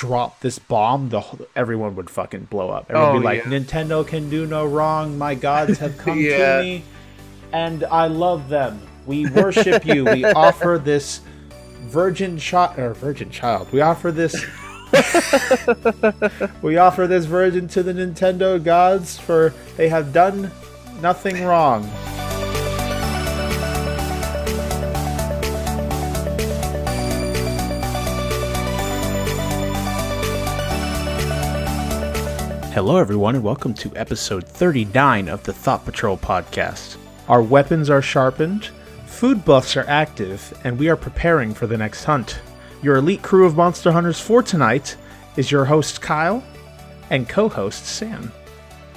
drop this bomb, everyone would fucking blow up. Everyone would be like, Nintendo can do no wrong. My gods have come to me, and I love them. We worship you. We offer this virgin child. We offer this. We offer this virgin to the Nintendo gods, for they have done nothing wrong. Hello everyone, and welcome to episode 39 of the Thought Patrol podcast. Our weapons are sharpened, food buffs are active, and we are preparing for the next hunt. Your elite crew of monster hunters for tonight is your host Kyle and co-host Sam,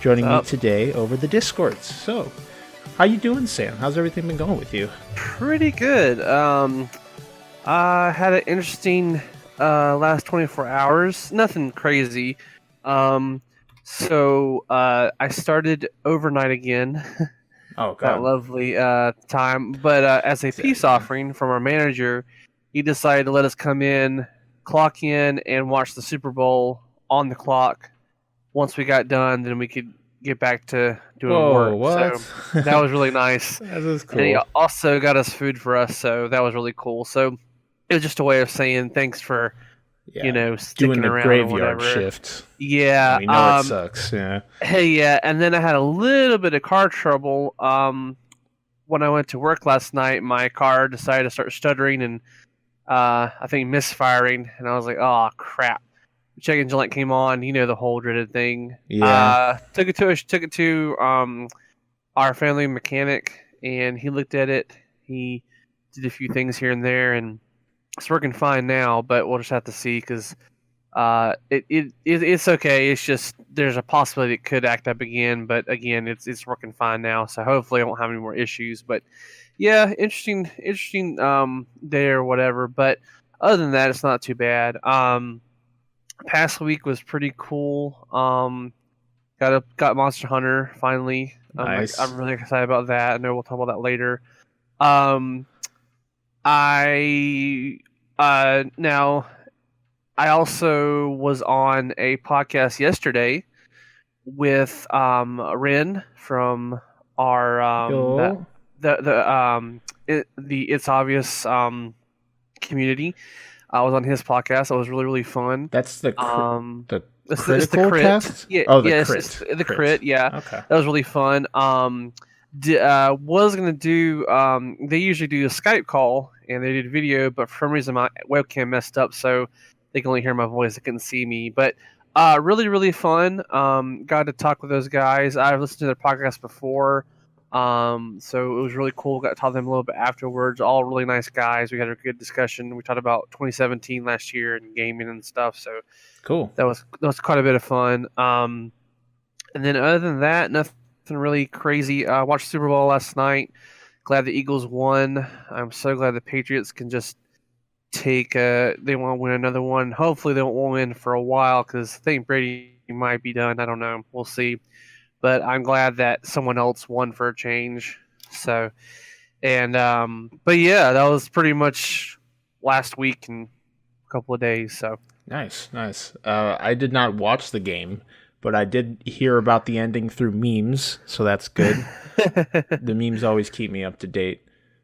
joining me today over the Discords. So, how you doing, Sam? How's everything been going with you? Pretty good. I had an interesting last 24 hours. Nothing crazy. So I started overnight again. Oh, God. That lovely time. But as a peace offering from our manager, he decided to let us come in, clock in, and watch the Super Bowl on the clock. Once we got done, then we could get back to doing work. What? So that was really nice. That is cool. And he also got us food for us, so that was really cool. So it was just a way of saying thanks for, sticking doing the around graveyard or whatever. shift. Yeah. We know it sucks, yeah. Hey, yeah, and then I had a little bit of car trouble. When I went to work last night, my car decided to start stuttering and I think misfiring, and I was like, oh, crap. The check engine light came on, the whole dreaded thing. Yeah. Took it to our family mechanic, and he looked at it. He did a few things here and there, and it's working fine now, but we'll just have to see, because it's okay. It's just there's a possibility it could act up again, but again, it's working fine now, so hopefully I won't have any more issues. But yeah, interesting day or whatever. But other than that, it's not too bad. Past week was pretty cool. Got Monster Hunter finally. Nice. I'm really excited about that. I know we'll talk about that later. Now I also was on a podcast yesterday with Ren from our the It's Obvious community. I was on his podcast. It was really, really fun. That's the it's critical crit. cast? Yeah, Oh, the yes, crit. it's the crit. Yeah, Okay. that was really fun. Was gonna do. They usually do a Skype call and they did video, but for some reason my webcam messed up, so they can only hear my voice. They couldn't see me. But really, really fun. Got to talk with those guys. I've listened to their podcast before. So it was really cool. Got to talk to them a little bit afterwards. All really nice guys. We had a good discussion. We talked about 2017 last year and gaming and stuff. So cool. That was quite a bit of fun. And then other than that, nothing really crazy. I watched Super Bowl last night. Glad the Eagles won. I'm so glad the Patriots can just they want to win another one. Hopefully they won't win for a while, because I think Brady might be done. I don't know. We'll see. But I'm glad that someone else won for a change. So, and but yeah, that was pretty much last week and a couple of days. So nice. I did not watch the game, but I did hear about the ending through memes, so that's good. The memes always keep me up to date,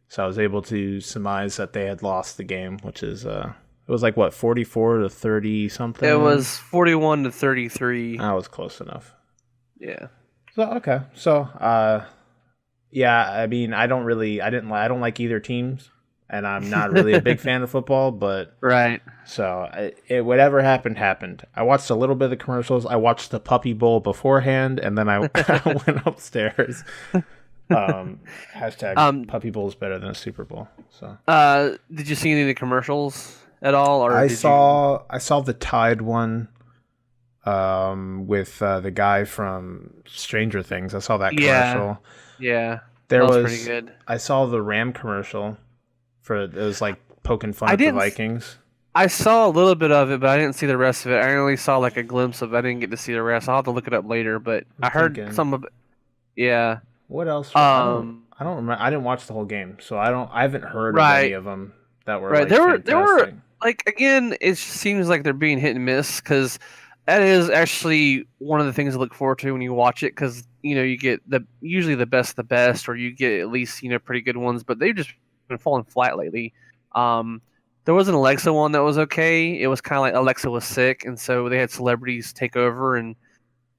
so I was able to surmise that they had lost the game, which is it was like what, 44 to 30 something. It was 41 to 33. I was close enough. Yeah. So okay. So yeah, I mean, I don't like either teams, and I'm not really a big fan of football, but right. So whatever happened. I watched a little bit of the commercials. I watched the Puppy Bowl beforehand, and then I went upstairs. Hashtag Puppy Bowl is better than a Super Bowl. So did you see any of the commercials at all? Or I saw the Tide one. With the guy from Stranger Things. I saw that commercial. Yeah. That was pretty good. I saw the Ram commercial it was like poking fun at the Vikings. I saw a little bit of it, but I didn't see the rest of it. I only saw like a glimpse of it. I didn't get to see the rest. I'll have to look it up later, but I heard some of it. Yeah. What else? I don't remember. I didn't watch the whole game, so I haven't heard of any of them that were right. Like, there were like again, it seems like they're being hit and miss because that is actually one of the things I look forward to when you watch it because you get usually the best of the best, or you get at least pretty good ones, but they've just been falling flat lately. Um, there was an Alexa one that was okay. It was kind of like Alexa was sick, and so they had celebrities take over and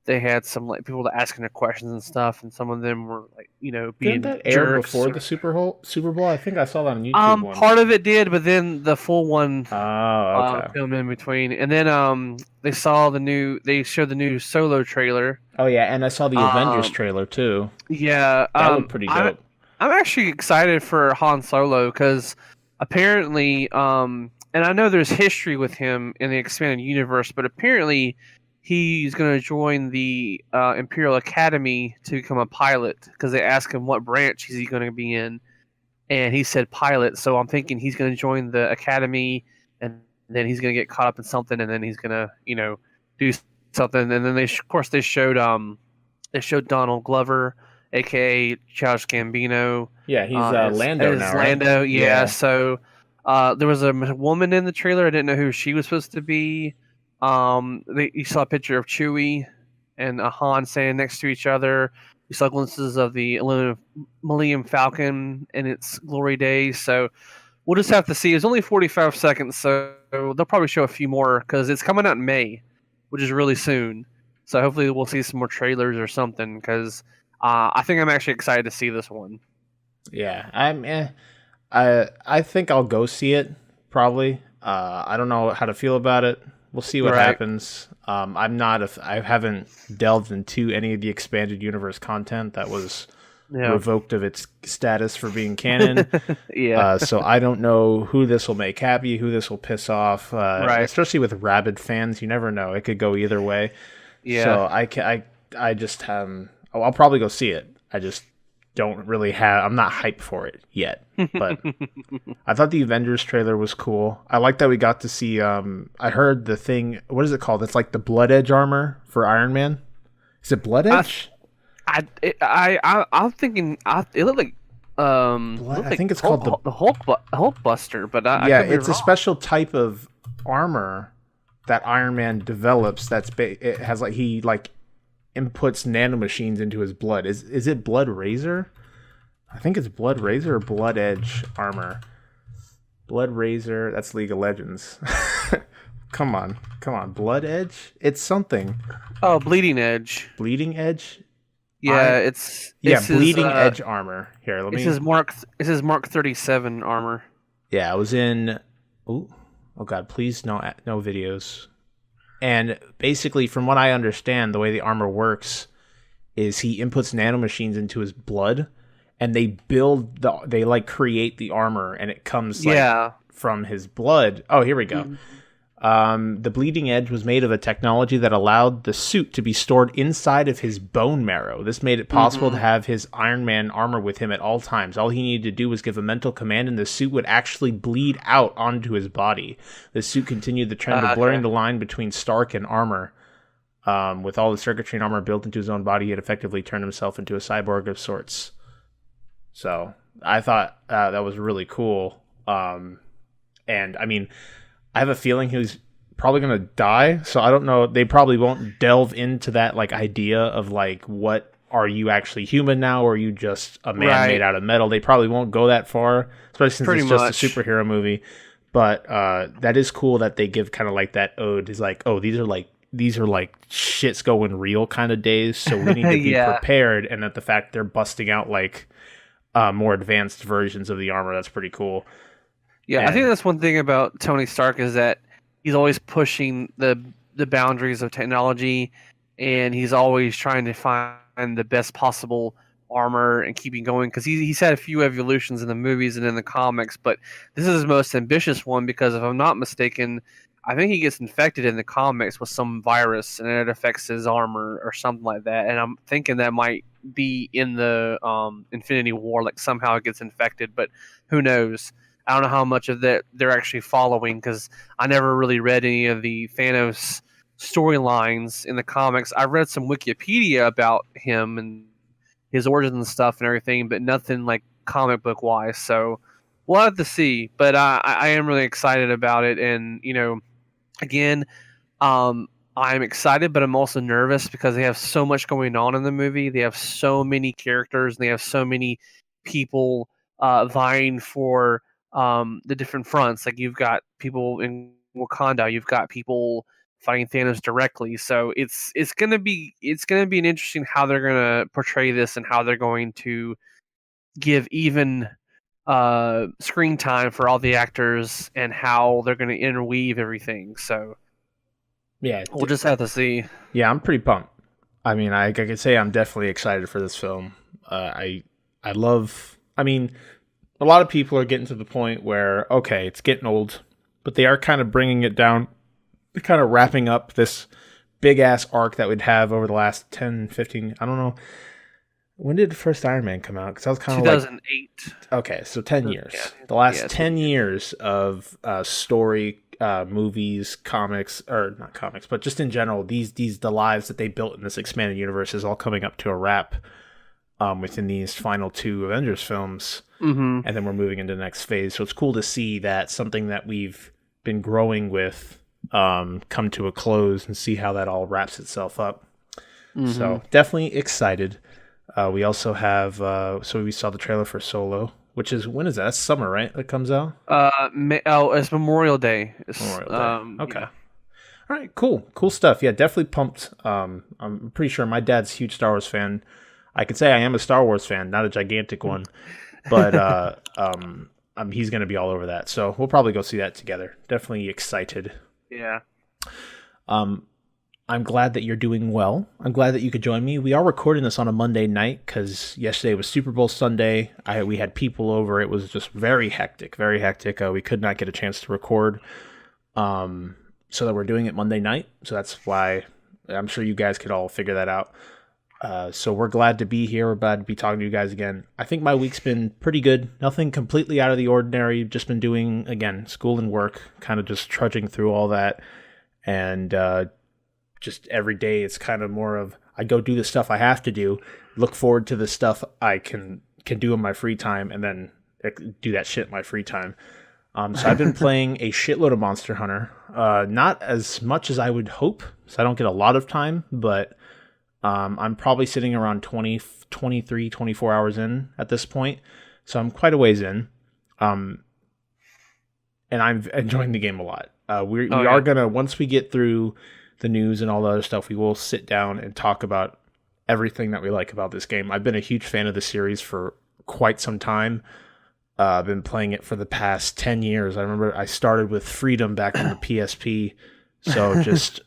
they had some like people asking her questions and stuff, and some of them were like Didn't being that air jerks. before the Super Bowl? I think I saw that on YouTube once. Part of it did, but then the full one Oh, okay. filmed in between, and then they showed the new Solo trailer. Oh yeah, and I saw the Avengers trailer too. Yeah, that looked pretty dope. I'm actually excited for Han Solo because apparently, and I know there's history with him in the expanded universe, but apparently he's going to join the Imperial Academy to become a pilot because they asked him what branch is he going to be in, and he said pilot. So I'm thinking he's going to join the Academy, and then he's going to get caught up in something, and then he's going to do something. And then they showed Donald Glover, aka Childish Gambino. Yeah, he's Lando now, right? Lando, yeah. So there was a woman in the trailer. I didn't know who she was supposed to be. You saw a picture of Chewie and Han standing next to each other. You saw glimpses of the Millennium Falcon in its glory days. So we'll just have to see. It's only 45 seconds, so they'll probably show a few more because it's coming out in May, which is really soon. So hopefully we'll see some more trailers or something because I think I'm actually excited to see this one. Yeah, I think I'll go see it probably. I don't know how to feel about it. We'll see what happens. I haven't delved into any of the expanded universe content that was revoked of its status for being canon. So I don't know who this will make happy, who this will piss off. Especially with rabid fans, you never know. It could go either way. Yeah. So I just I'll probably go see it. I just don't really I'm not hyped for it yet, but I thought the Avengers trailer was cool. I like that we got to see, I heard the thing, what is it called? It's like the Blood Edge armor for Iron Man. Is it Blood Edge? I'm thinking, it looked like, I think it's called the Hulk Buster, but it's a special type of armor that Iron Man develops. It has he inputs nanomachines into his blood. Is it Blood Razor? I think it's Blood Razor or Blood Edge armor. Blood Razor, that's League of Legends. Come on. Blood Edge? It's something. Oh, Bleeding Edge. Bleeding Edge? Yeah, Bleeding Edge armor. Here, let me. This is Mark 37 armor. Yeah, I was in. Oh God! Please no videos. And basically, from what I understand, the way the armor works is he inputs nanomachines into his blood, and they create the armor, and it comes from his blood. Oh, here we go. The Bleeding Edge was made of a technology that allowed the suit to be stored inside of his bone marrow. This made it possible to have his Iron Man armor with him at all times. All he needed to do was give a mental command, and the suit would actually bleed out onto his body. The suit continued the trend of blurring the line between Stark and armor. With all the circuitry and armor built into his own body, he had effectively turned himself into a cyborg of sorts. So I thought that was really cool. And I mean, I have a feeling he's probably going to die, so I don't know. They probably won't delve into that idea of what are you actually human now, or are you just a man made out of metal? They probably won't go that far, especially since it's just a superhero movie. But that is cool that they give kind of that ode. Is these are shit's going real kind of days, so we need to be prepared. And that the fact they're busting out more advanced versions of the armor, that's pretty cool. Yeah, I think that's one thing about Tony Stark is that he's always pushing the boundaries of technology, and he's always trying to find the best possible armor and keeping going, because he's had a few evolutions in the movies and in the comics, but this is his most ambitious one because, if I'm not mistaken, I think he gets infected in the comics with some virus and it affects his armor or something like that, and I'm thinking that might be in the Infinity War, somehow it gets infected, but who knows. I don't know how much of that they're actually following, because I never really read any of the Thanos storylines in the comics. I read some Wikipedia about him and his origins and stuff and everything, but nothing comic book wise. So we'll have to see. But I am really excited about it, and again, I'm excited, but I'm also nervous because they have so much going on in the movie. They have so many characters, and they have so many people vying for the different fronts. Like you've got people in Wakanda, you've got people fighting Thanos directly. So it's gonna be an interesting how they're gonna portray this and how they're going to give even screen time for all the actors and how they're going to interweave everything. So Yeah, we'll just have to see. Yeah, I'm pretty pumped. I mean, I could say I'm definitely excited for this film. I love. I mean, a lot of people are getting to the point where okay, it's getting old, but they are kind of bringing it down, kind of wrapping up this big ass arc that we'd have over the last 10, 15. I don't know. When did the first Iron Man come out? Because I was kind of 2008. Okay, so 10 years. Yeah. The last 10 years of story, movies, comics, or not comics, but just in general, the lives that they built in this expanded universe is all coming up to a wrap within these final 2 Avengers films. Mm-hmm. And then we're moving into the next phase. So it's cool to see that something that we've been growing with come to a close and see how that all wraps itself up. Mm-hmm. So definitely excited. We also have, so we saw the trailer for Solo, which is, when is that? That's summer, right? That comes out? It's Memorial Day. Memorial Day. Okay. Yeah. All right, cool. Cool stuff. Yeah, definitely pumped. I'm pretty sure my dad's a huge Star Wars fan. I could say I am a Star Wars fan, not a gigantic one, but he's going to be all over that. So we'll probably go see that together. Definitely excited. Yeah. I'm glad that you're doing well. I'm glad that you could join me. We are recording this on a Monday night because yesterday was Super Bowl Sunday. We had people over. It was just very hectic, very hectic. We could not get a chance to record. So that we're doing it Monday night. So that's why I'm sure you guys could all figure that out. So we're glad to be here. We're glad to be talking to you guys again. I think my week's been pretty good. Nothing completely out of the ordinary. Just been doing, again, school and work, kind of just trudging through all that. And just every day it's kind of more of I go do the stuff I have to do, look forward to the stuff I can do in my free time, and then do that shit in my free time. So I've been playing a shitload of Monster Hunter. Not as much as I would hope, so I don't get a lot of time, but I'm probably sitting around 20, 23, 24 hours in at this point. So I'm quite a ways in. And I'm enjoying the game a lot. We are going to, once we get through the news and all the other stuff, we will sit down and talk about everything that we like about this game. I've been a huge fan of the series for quite some time. I've been playing it for the past 10 years. I remember I started with Freedom back on the PSP. So just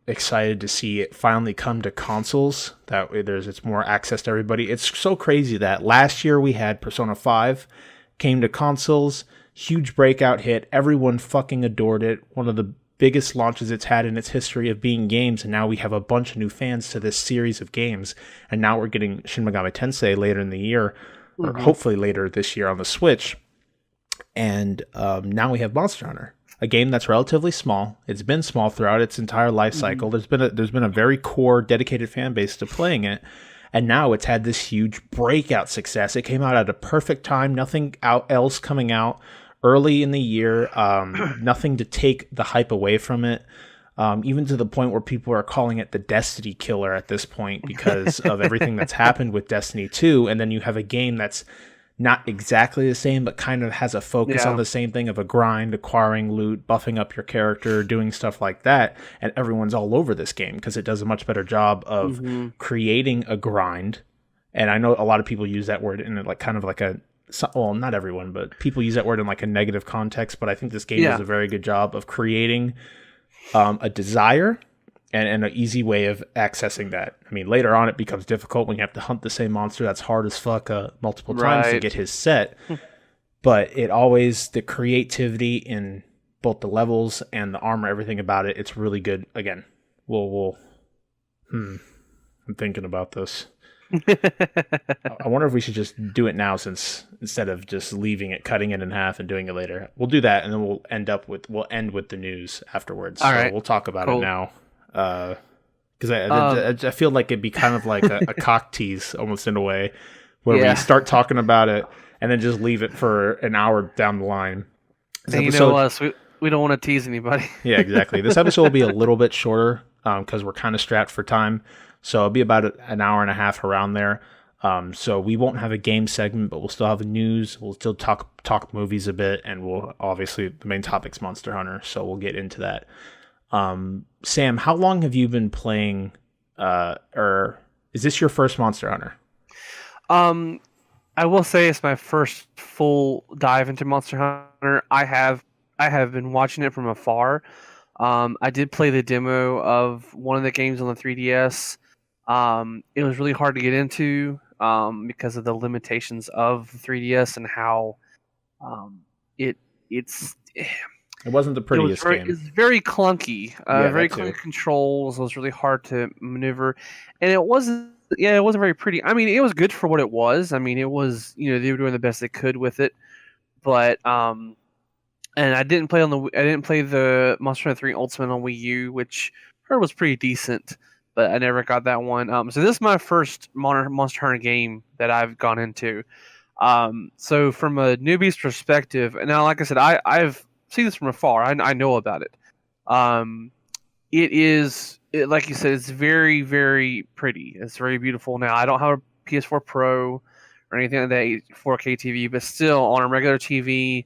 excited to see it finally come to consoles. That way it's more access to everybody. It's so crazy that last year we had Persona 5 came to consoles. Huge breakout hit. Everyone fucking adored it. One of the biggest launches it's had in its history of being games, and now we have a bunch of new fans to this series of games, and now we're getting Shin Megami Tensei later in the year, or hopefully later this year on the Switch, and now we have Monster Hunter, a game that's relatively small. It's been small throughout its entire life cycle. There's been a very core, dedicated fan base to playing it, and now it's had this huge breakout success. It came out at a perfect time, nothing else coming out early in the year, nothing to take the hype away from it, even to the point where people are calling it the Destiny killer at this point because of everything that's happened with Destiny 2. And then you have a game that's not exactly the same, but kind of has a focus on the same thing of a grind, acquiring loot, buffing up your character, doing stuff like that. And everyone's all over this game because it does a much better job of creating a grind. And I know a lot of people use that word in like kind of like a, well, not everyone, but people use that word in like a negative context. But I think this game does a very good job of creating a desire and an easy way of accessing that. I mean, later on it becomes difficult when you have to hunt the same monster that's hard as fuck multiple times to get his set. But it always, the creativity in both the levels and the armor, everything about it, it's really good. Again, I'm thinking about this. I wonder if we should just do it now, since instead of just leaving it, cutting it in half and doing it later. We'll do that, and then we'll end with the news afterwards. All right. We'll talk about it now, because I feel like it'd be kind of like a cock tease almost in a way, where we start talking about it and then just leave it for an hour down the line. And you know us, we don't want to tease anybody. Yeah, exactly. This episode will be a little bit shorter because we're kind of strapped for time. So it'll be about an hour and a half around there. So we won't have a game segment, but we'll still have news. We'll still talk movies a bit, and we'll obviously the main topic's Monster Hunter, so we'll get into that. Sam, how long have you been playing? Or is this your first Monster Hunter? I will say it's my first full dive into Monster Hunter. I have been watching it from afar. I did play the demo of one of the games on the 3DS. It was really hard to get into because of the limitations of the 3DS and how it wasn't the prettiest game. It was very clunky. Very clunky controls. It was really hard to maneuver, and it wasn't very pretty. I mean, it was good for what it was. I mean, it was, they were doing the best they could with it, but and I didn't play the Monster Hunter 3 Ultimate on Wii U, which I heard was pretty decent, but I never got that one. So this is my first Monster Hunter game that I've gone into. So from a newbie's perspective, and now, like I said, I've seen this from afar. I know about it. Like you said, it's very, very pretty. It's very beautiful. Now, I don't have a PS4 Pro or anything like that 4K TV, but still on a regular TV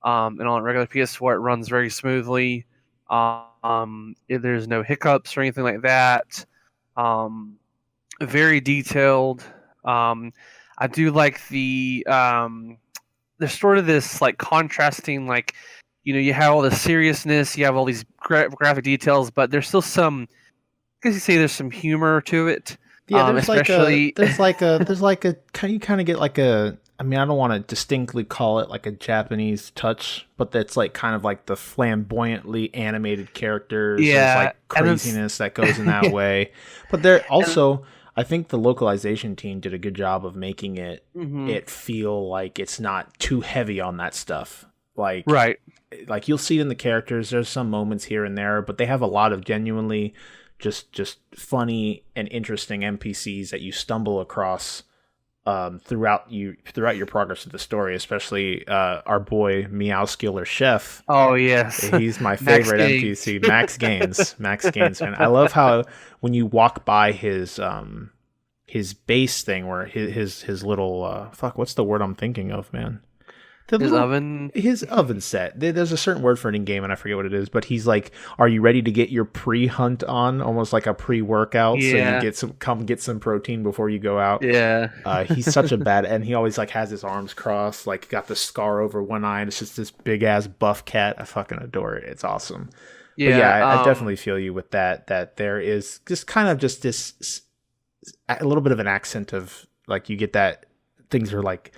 and on a regular PS4, it runs very smoothly. There's no hiccups or anything like that. Very detailed. I do like there's sort of this like contrasting, like, you have all the seriousness, you have all these graphic details, but there's still some, I guess you say there's some humor to it. Yeah, there's like a you kind of get like a, I mean, I don't want to distinctly call it like a Japanese touch, but that's like kind of like the flamboyantly animated characters. Yeah, there's like craziness that goes in that way. But there also, I think the localization team did a good job of making it feel like it's not too heavy on that stuff. Like, right. Like you'll see it in the characters. There's some moments here and there, but they have a lot of genuinely just funny and interesting NPCs that you stumble across throughout your progress of the story. Especially our boy Meowskiller Chef. Oh yes, he's my favorite NPC. Max Gaines. Max Gaines, man. I love how when you walk by his base thing, where his little what's the word I'm thinking of, man? His oven set. There's a certain word for it in game, and I forget what it is. But he's like, "Are you ready to get your pre-hunt on?" Almost like a pre-workout, yeah. So you get some protein before you go out. Yeah. He's such a bad, and he always like has his arms crossed, like got the scar over one eye, and it's just this big ass buff cat. I fucking adore it. It's awesome. Yeah, but yeah, I definitely feel you with that. That there is just kind of just this a little bit of an accent of like you get that things are like.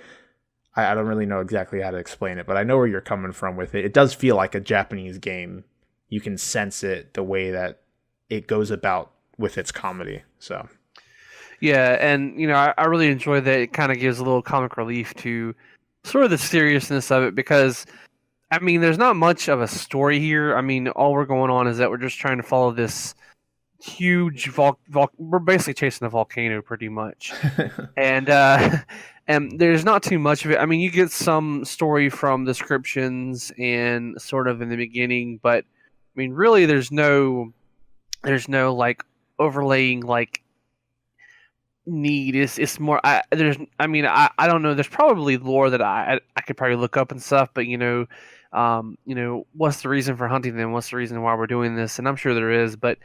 I don't really know exactly how to explain it, but I know where you're coming from with it. It does feel like a Japanese game. You can sense it the way that it goes about with its comedy. So, yeah, and I really enjoy that it kind of gives a little comic relief to sort of the seriousness of it, because I mean, there's not much of a story here. I mean, all we're going on is that we're just trying to follow this huge we're basically chasing a volcano pretty much, and there's not too much of it. I mean, you get some story from descriptions and sort of in the beginning, but I mean, really, there's no like overlaying like need. It's more. I don't know. There's probably lore that I could probably look up and stuff, but what's the reason for hunting them? What's the reason why we're doing this? And I'm sure there is, but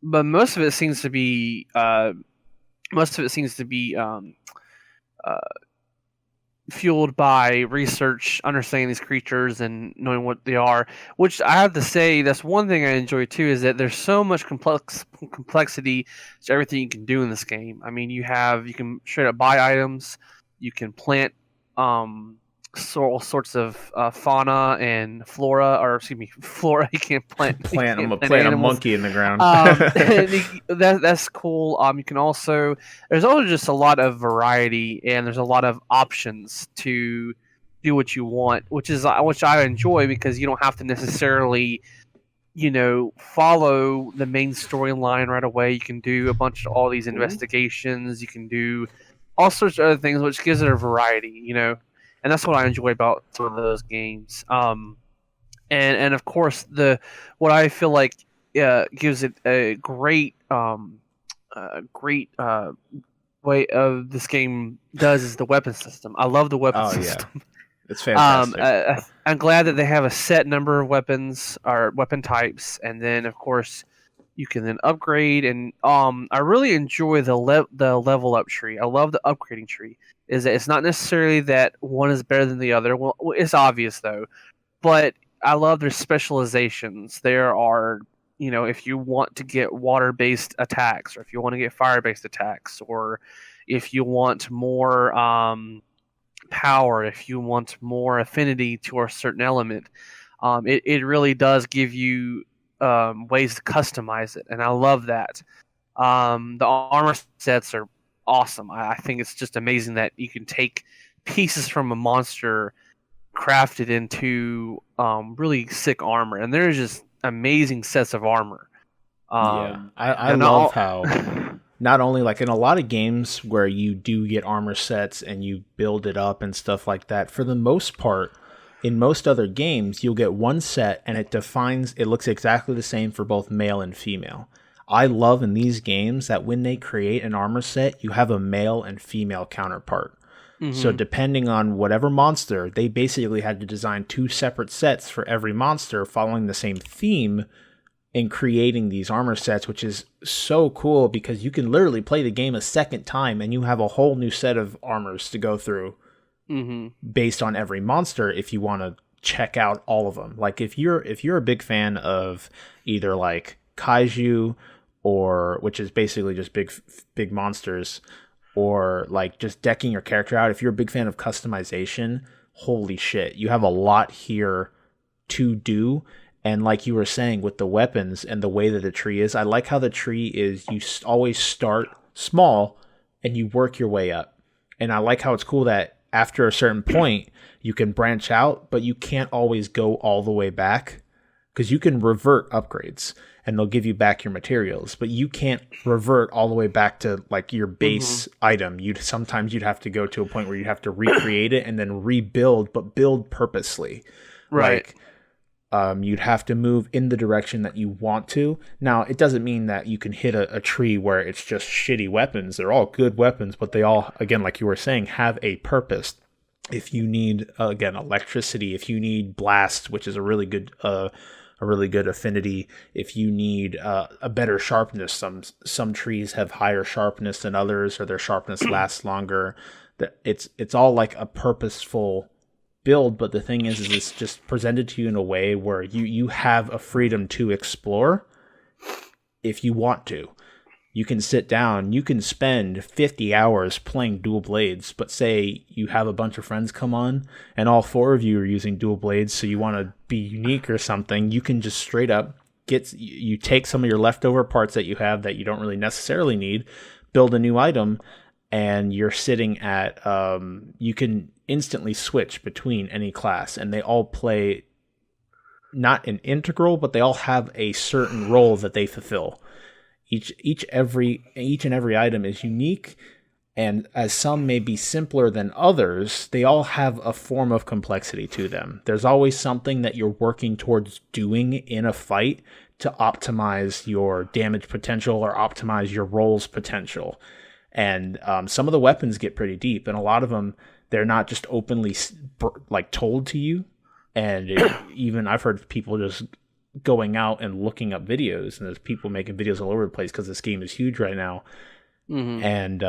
most of it seems to be fueled by research, understanding these creatures and knowing what they are. Which I have to say, that's one thing I enjoy too, is that there's so much complexity to everything you can do in this game. I mean, you can straight up buy items, you can plant all sorts of fauna and flora, or excuse me, flora. You can't plant a monkey in the ground. That's cool. You can also, there's also just a lot of variety, and there's a lot of options to do what you want, which I enjoy, because you don't have to necessarily follow the main storyline right away. You can do a bunch of all these investigations. You can do all sorts of other things, which gives it a variety, and that's what I enjoy about some of those games. And of course what I feel like gives it a great way of this game does is the weapon system. I love the weapon Oh yeah, system. it's fantastic. I'm glad that they have a set number of weapons or weapon types, and then of course you can then upgrade. And I really enjoy the level up tree. I love the upgrading tree. Is that it's not necessarily that one is better than the other. Well, it's obvious though, but I love their specializations. There are, if you want to get water-based attacks, or if you want to get fire-based attacks, or if you want more power, if you want more affinity to a certain element, it really does give you ways to customize it, and I love that. The armor sets are awesome. I think it's just amazing that you can take pieces from a monster crafted into really sick armor, and there's just amazing sets of armor. Yeah, I love how not only like in a lot of games where you do get armor sets and you build it up and stuff like that, for the most part, in most other games, you'll get one set and it looks exactly the same for both male and female. I love in these games that when they create an armor set, you have a male and female counterpart. Mm-hmm. So depending on whatever monster, they basically had to design two separate sets for every monster following the same theme in creating these armor sets, which is so cool because you can literally play the game a second time and you have a whole new set of armors to go through based on every monster if you want to check out all of them. Like if you're a big fan of either like kaiju or which is basically just big monsters, or like just decking your character out, if you're a big fan of customization, holy shit, you have a lot here to do. And like you were saying with the weapons and the way that the tree is, I like how the tree is you always start small and you work your way up. And I like how it's cool that after a certain point, you can branch out, but you can't always go all the way back because you can revert upgrades and they'll give you back your materials, but you can't revert all the way back to like your base item. Sometimes you'd have to go to a point where you have to recreate it and then rebuild, but build purposely. Right. Like, you'd have to move in the direction that you want to. Now, it doesn't mean that you can hit a tree where it's just shitty weapons. They're all good weapons, but they all, again, like you were saying, have a purpose. If you need, again, electricity, if you need blast, which is a really good affinity, if you need a better sharpness, some trees have higher sharpness than others, or their sharpness lasts longer. It's all like a purposeful build, but the thing is it's just presented to you in a way where you have a freedom to explore if you want to. You can sit down, you can spend 50 hours playing dual blades, but say you have a bunch of friends come on and all four of you are using dual blades, so you want to be unique or something, you can just straight up you take some of your leftover parts that you have that you don't really necessarily need, build a new item, and you're sitting at you can instantly switch between any class, and they all play not an integral, but they all have a certain role that they fulfill. Each and every item is unique, and as some may be simpler than others, they all have a form of complexity to them. There's always something that you're working towards doing in a fight to optimize your damage potential or optimize your roll's potential. And some of the weapons get pretty deep, and a lot of them, they're not just openly like told to you. And even I've heard people just going out and looking up videos, and there's people making videos all over the place because this game is huge right now. And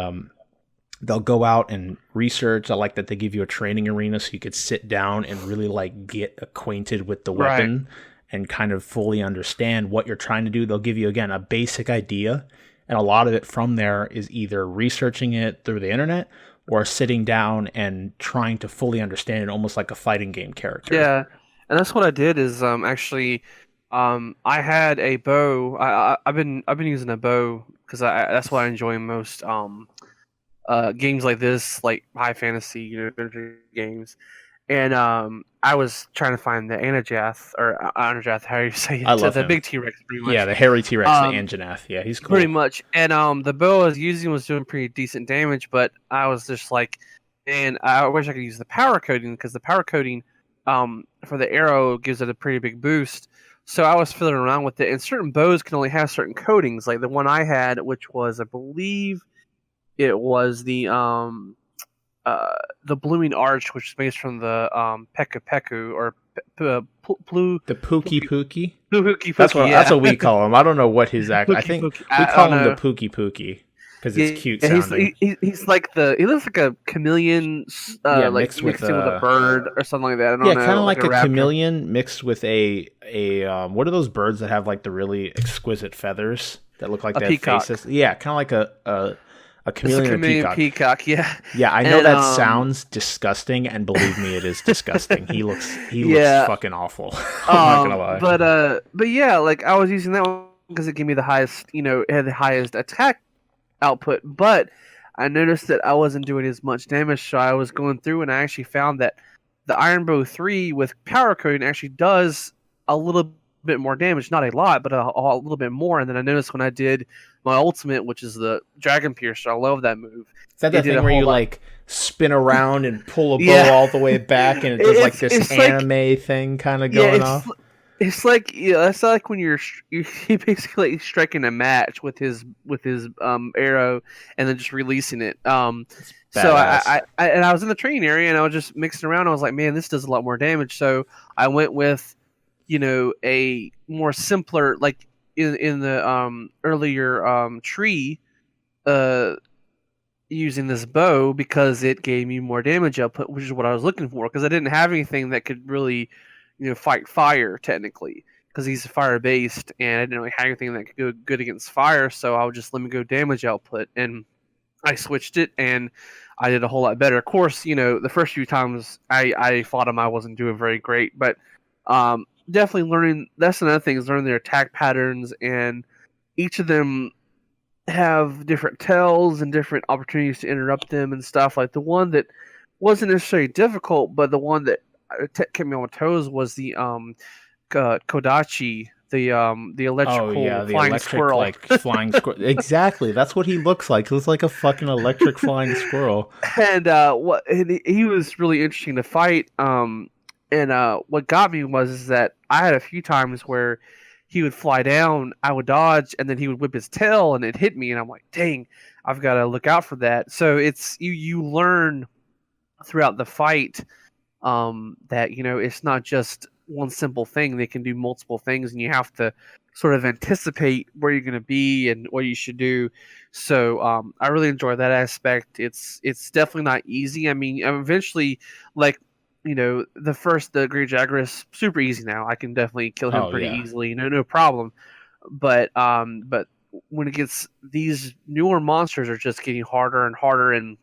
they'll go out and research. I like that they give you a training arena so you could sit down and really like get acquainted with the weapon and kind of fully understand what you're trying to do. They'll give you, again, a basic idea. And a lot of it from there is either researching it through the internet or sitting down and trying to fully understand it, almost like a fighting game character. Yeah, and that's what I did. Is actually, I had a bow. I've been using a bow because that's what I enjoy most. Games like this, like high fantasy, adventure games, and I was trying to find the Anajath or Anajath, how you say it, I love the him. big T-Rex, pretty much. Yeah, the hairy T-Rex, the Um, Anjanath. Yeah, he's cool. Pretty much, and the bow I was using was doing pretty decent damage, but I was just like, man, I wish I could use the power coating because the power coating, for the arrow gives it a pretty big boost. So I was fiddling around with it, and certain bows can only have certain coatings. Like the one I had, which was, I believe, it was the blooming arch, which is based from the Peku Peku or The Pookie Pookie. Pookie. That's what Yeah. that's what we call him. I don't know what his I think Pookie. we call him know. the Pookie Pookie because it's cute Yeah, sounding. he's like he looks like a chameleon, Yeah, like mixed with in with a bird or something like that. I don't yeah, know, kind of like a raptor. chameleon mixed with a what are those birds that have like the really exquisite feathers that look like A they peacock. have faces? Yeah, kind of like a chameleon, It's a chameleon or peacock. Yeah. Yeah, I know And, that sounds disgusting, and believe me, it is disgusting. He looks Yeah. fucking awful. I'm not gonna lie. But yeah, like I was using that one because it gave me the highest, it had the highest attack output. But I noticed that I wasn't doing as much damage, so I was going through and I actually found that the Iron Bow 3 with power coating actually does a little bit more damage, not a lot, but a little bit more. And then I noticed when I did my ultimate, which is the Dragon Piercer, I love that move. Is that did thing a where whole you lot- like spin around and pull a bow Yeah. all the way back, and it does like this It's like- anime thing kind of going off? It's like it's like when you're basically like striking a match with his arrow and then just releasing it. So Badass. I was in the training area and I was just mixing around. I was like, man, this does a lot more damage. So I went with a more simpler, like in the earlier tree, using this bow because it gave me more damage output, which is what I was looking for because I didn't have anything that could really fight fire technically because he's fire based and I didn't really have anything that could go good against fire, so I would just let me go damage output, and I switched it and I did a whole lot better. Of course, the first few times I fought him I wasn't doing very great, but definitely learning. That's another thing, is learning their attack patterns, and each of them have different tells and different opportunities to interrupt them and stuff. Like the one that wasn't necessarily difficult, but the one that kept me on my toes was the Kodachi, the electrical the flying electric squirrel. like flying squirrel. Exactly, that's what he looks like. He looks like a fucking electric flying squirrel. And he was really interesting to fight. And what got me is that I had a few times where he would fly down, I would dodge, and then he would whip his tail and it hit me, and I'm like, dang, I've got to look out for that. So it's you learn throughout the fight that it's not just one simple thing. They can do multiple things, and you have to sort of anticipate where you're going to be and what you should do. So I really enjoy that aspect. It's definitely not easy. I mean, eventually, like the Great Jagras, super easy now. I can definitely kill him pretty easily, no problem. But when it gets, these newer monsters are just getting harder and harder, and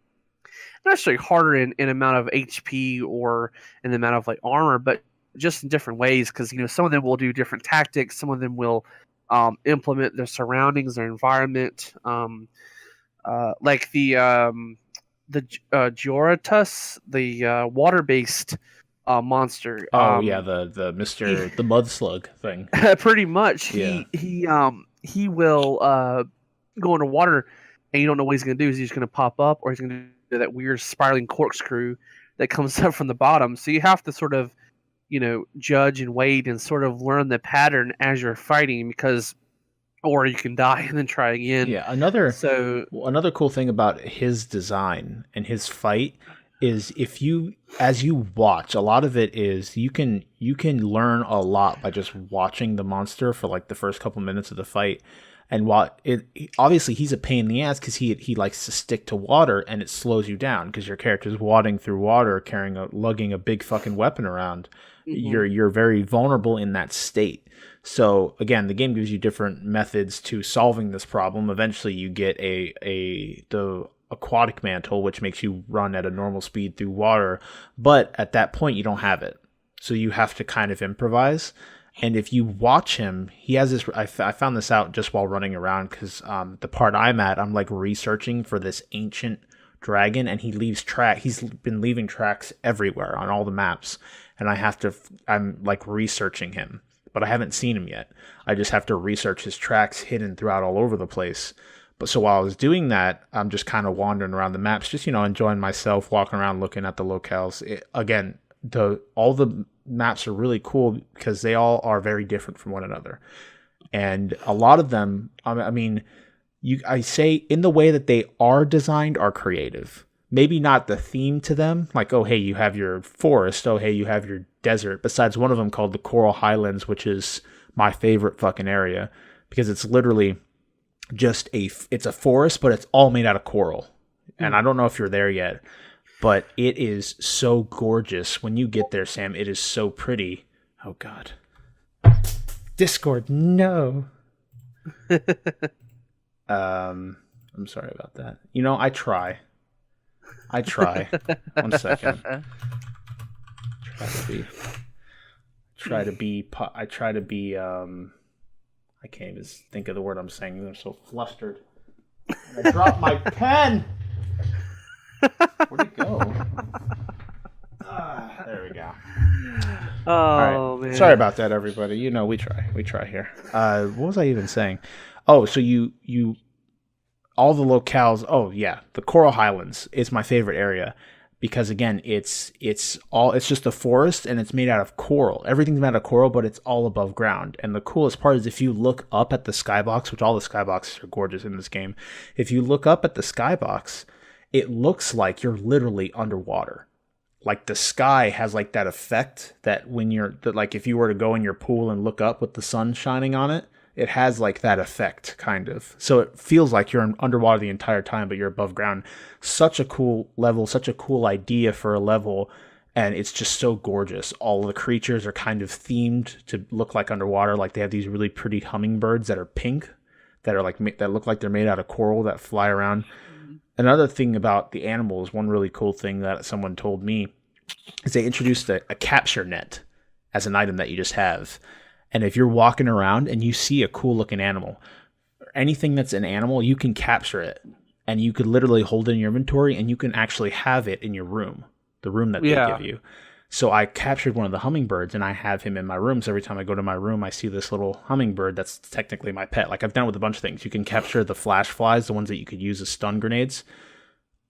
not necessarily harder in amount of HP or in the amount of like armor, but just in different ways, because some of them will do different tactics, some of them will implement their surroundings, their environment, like the Gioratus, the water-based monster. The Mr. the Mud Slug thing. Pretty much, he will go underwater, and you don't know what he's going to do. Is he just going to pop up, or he's going to do that weird spiraling corkscrew that comes up from the bottom? So you have to sort of judge and wait and sort of learn the pattern as you're fighting, because or you can die and then try again. Yeah, another cool thing about his design and his fight is as you watch, a lot of it is you can learn a lot by just watching the monster for like the first couple minutes of the fight. And while obviously he's a pain in the ass because he likes to stick to water, and it slows you down because your character's wading through water, lugging a big fucking weapon around. Mm-hmm. You're very vulnerable in that state. So again, the game gives you different methods to solving this problem. Eventually, you get the aquatic mantle, which makes you run at a normal speed through water. But at that point, you don't have it, so you have to kind of improvise. And if you watch him, he has this. I found this out just while running around because the part I'm at, I'm like researching for this ancient dragon, and he leaves he's been leaving tracks everywhere on all the maps, and I'm like researching him, but I haven't seen him yet. I just have to research his tracks hidden throughout all over the place. But so while I was doing that, I'm just kind of wandering around the maps, just, enjoying myself, walking around, looking at the locales. Again, all the maps are really cool because they all are very different from one another. And a lot of them, I say in the way that they are designed are creative. Maybe not the theme to them, like, oh, hey, you have your forest. Oh, hey, you have your desert. Besides one of them called the Coral Highlands, which is my favorite fucking area because it's literally just it's a forest, but it's all made out of coral. And I don't know if you're there yet, but it is so gorgeous. When you get there, Sam, it is so pretty. Oh, God. Discord, no. I'm sorry about that. I try. I try 1 second. I can't even think of the word I'm saying. I'm so flustered. I dropped my pen. Where'd it go? There we go. Oh, all right. Man. Sorry about that, everybody. We try here. What was I even saying? Oh, so you all the locales. Oh yeah, the Coral Highlands is my favorite area because again, it's just a forest and it's made out of coral. Everything's made out of coral, but it's all above ground. And the coolest part is if you look up at the skybox, which all the skyboxes are gorgeous in this game. If you look up at the skybox, it looks like you're literally underwater. Like the sky has like that effect that when like if you were to go in your pool and look up with the sun shining on it, it has like that effect kind of. So it feels like you're underwater the entire time, but you're above ground. Such a cool level, such a cool idea for a level. And it's just so gorgeous. All the creatures are kind of themed to look like underwater. Like they have these really pretty hummingbirds that are pink, that are like, that look like they're made out of coral that fly around. Another thing about the animals, one really cool thing that someone told me is they introduced a capture net as an item that you just have. And if you're walking around and you see a cool looking animal, anything that's an animal, you can capture it. And you could literally hold it in your inventory and you can actually have it in your room, the room that they give you. So I captured one of the hummingbirds and I have him in my room. So every time I go to my room, I see this little hummingbird that's technically my pet. Like I've done it with a bunch of things. You can capture the flash flies, the ones that you could use as stun grenades.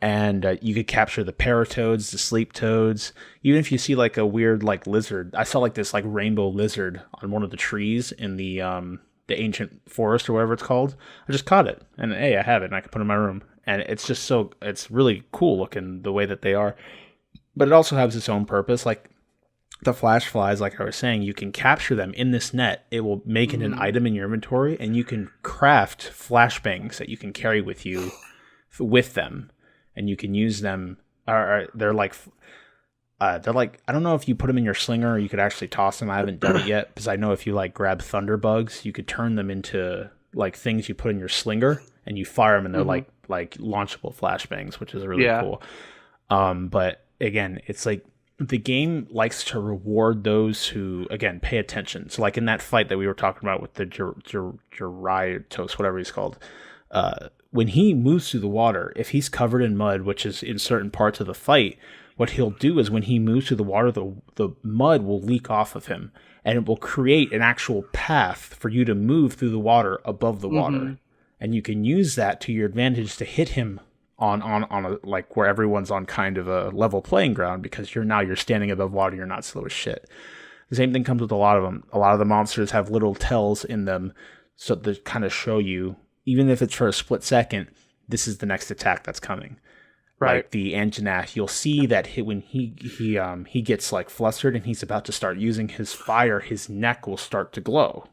And you could capture the paratoads, the sleep toads. Even if you see like a weird like lizard. I saw like this like rainbow lizard on one of the trees in the ancient forest or whatever it's called. I just caught it. And hey, I have it and I can put it in my room. And it's just it's really cool looking the way that they are. But it also has its own purpose. Like the flash flies, like I was saying, you can capture them in this net. It will make it an item in your inventory. And you can craft flashbangs that you can carry with you with them. And you can use them. They're like, I don't know if you put them in your slinger or you could actually toss them. I haven't done it yet because I know if you like grab thunder bugs, you could turn them into like things you put in your slinger and you fire them and they're like launchable flashbangs, which is really cool. But again, it's like the game likes to reward those who, again, pay attention. So like in that fight that we were talking about with the Gyarados, whatever he's called, when he moves through the water, if he's covered in mud, which is in certain parts of the fight, what he'll do is when he moves through the water, the mud will leak off of him, and it will create an actual path for you to move through the water above the water. And you can use that to your advantage to hit him on a, like where everyone's on kind of a level playing ground because you're standing above water, you're not slow as shit. The same thing comes with a lot of them. A lot of the monsters have little tells in them so to kind of show you, even if it's for a split second, this is the next attack that's coming. Right. Like the Antony, you'll see that when he gets like flustered and he's about to start using his fire, his neck will start to glow.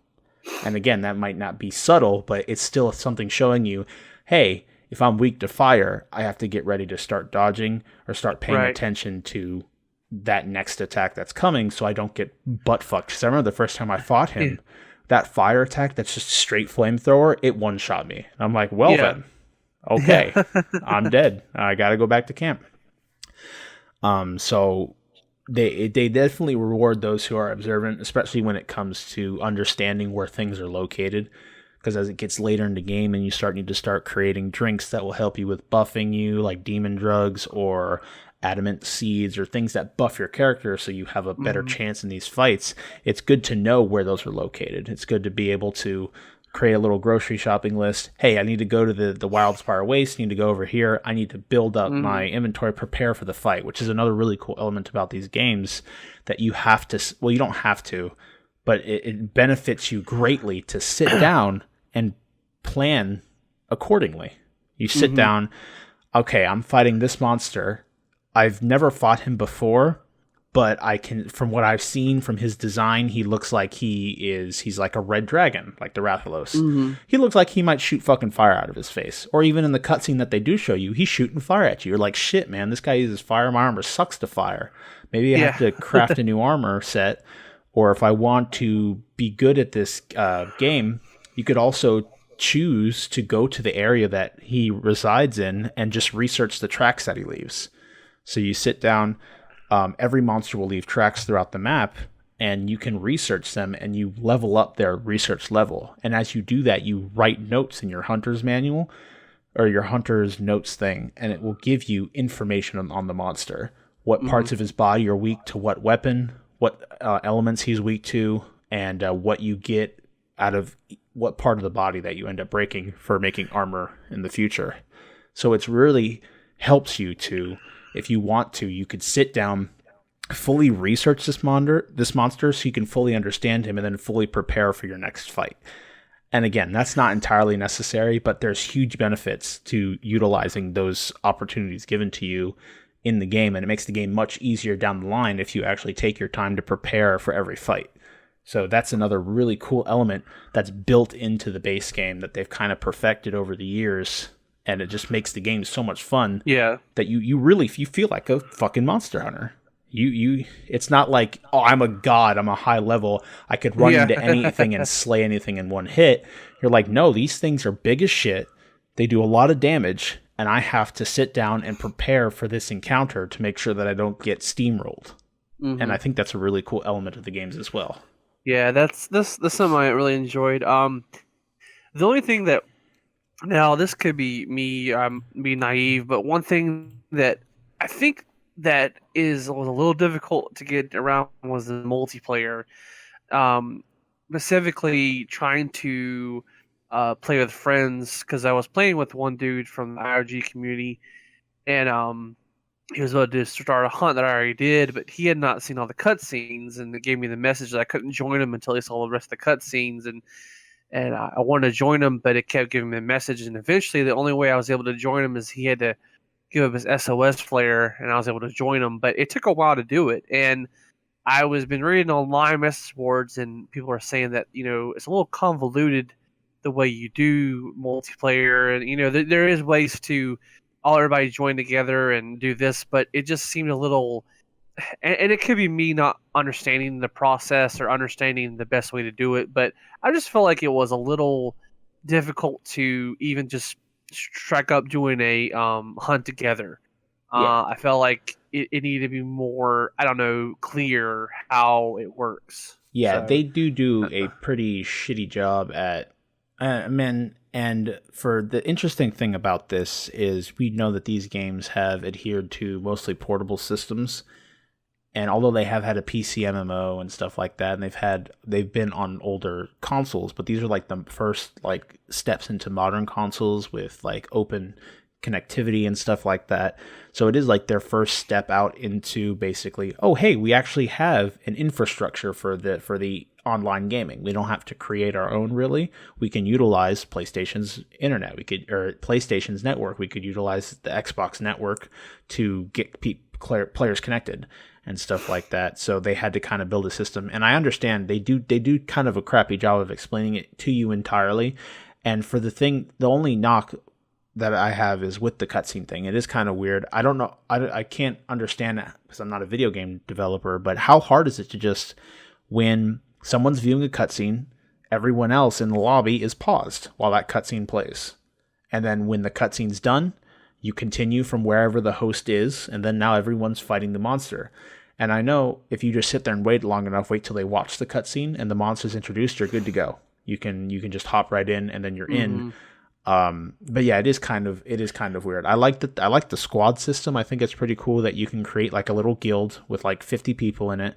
And again, that might not be subtle, but it's still something showing you, hey, if I'm weak to fire, I have to get ready to start dodging or start paying attention to that next attack that's coming so I don't get butt fucked. Because I remember the first time I fought him, that fire attack that's just straight flamethrower, it one-shot me. And I'm like, well then, okay, I'm dead. I got to go back to camp. So they definitely reward those who are observant, especially when it comes to understanding where things are located. because as it gets later in the game and you need to start creating drinks that will help you with buffing you, like demon drugs or adamant seeds or things that buff your character so you have a better chance in these fights, it's good to know where those are located. It's good to be able to create a little grocery shopping list. Hey, I need to go to the Wildspire Waste, I need to go over here, I need to build up my inventory, prepare for the fight, which is another really cool element about these games that you have to, well, you don't have to, but it benefits you greatly to sit down and plan accordingly. You sit down, okay, I'm fighting this monster. I've never fought him before, but I can, from what I've seen from his design, he looks like he's like a red dragon, like the Rathalos. He looks like he might shoot fucking fire out of his face. Or even in the cutscene that they do show you, he's shooting fire at you. You're like, shit, man, this guy uses fire. My armor sucks to fire. Maybe I have to craft a new armor set. Or if I want to be good at this game, you could also choose to go to the area that he resides in and just research the tracks that he leaves. So you sit down, every monster will leave tracks throughout the map, and you can research them, and you level up their research level. And as you do that, you write notes in your hunter's manual, or your hunter's notes thing, and it will give you information on the monster. What parts of his body are weak to what weapon, what elements he's weak to, and what you get out of what part of the body that you end up breaking for making armor in the future. So it's really helps you to, if you want to, you could sit down, fully research this monster so you can fully understand him and then fully prepare for your next fight. And again, that's not entirely necessary, but there's huge benefits to utilizing those opportunities given to you in the game, and it makes the game much easier down the line if you actually take your time to prepare for every fight. So that's another really cool element that's built into the base game that they've kind of perfected over the years, and it just makes the game so much fun. Yeah, that you feel like a fucking monster hunter. It's not like, oh, I'm a god, I'm a high level, I could run into anything and slay anything in one hit. You're like, no, these things are big as shit. They do a lot of damage, and I have to sit down and prepare for this encounter to make sure that I don't get steamrolled. And I think that's a really cool element of the games as well. Yeah, that's something I really enjoyed. The only thing that, now this could be me, being naive, but one thing that I think that was a little difficult to get around was the multiplayer. Specifically trying to play with friends, because I was playing with one dude from the IRG community, and he was about to start a hunt that I already did, but he had not seen all the cutscenes, and it gave me the message that I couldn't join him until he saw the rest of the cutscenes, and I wanted to join him, but it kept giving me a message, and eventually the only way I was able to join him is he had to give up his SOS flare, and I was able to join him, but it took a while to do it, and I was been reading online message boards, and people are saying that, it's a little convoluted the way you do multiplayer, and there is ways to all everybody join together and do this, but it just seemed a little, and it could be me not understanding the process or understanding the best way to do it, but I just felt like it was a little difficult to even just strike up doing a hunt together. I felt like it needed to be more, I don't know, clear how it works. Yeah, so they do a pretty shitty job at and for the interesting thing about this is we know that these games have adhered to mostly portable systems, and although they have had a PC MMO and stuff like that, and they've been on older consoles, but these are like the first like steps into modern consoles with like open connectivity and stuff like that. So it is like their first step out into basically, oh hey, we actually have an infrastructure for the online gaming. We don't have to create our own, really. We can utilize PlayStation's internet. Or PlayStation's network. We could utilize the Xbox network to get players connected and stuff like that. So they had to kind of build a system. And I understand they do kind of a crappy job of explaining it to you entirely. And for the only knock that I have is with the cutscene thing. It is kind of weird. I don't know. I can't understand that because I'm not a video game developer, but how hard is it to just, when someone's viewing a cutscene, everyone else in the lobby is paused while that cutscene plays. And then when the cutscene's done, you continue from wherever the host is, and then now everyone's fighting the monster. And I know if you just sit there and wait long enough, wait till they watch the cutscene and the monster's introduced, you're good to go. You can just hop right in and then you're in. Mm-hmm. But yeah, it is kind of weird. I like the squad system. I think it's pretty cool that you can create like a little guild with like 50 people in it,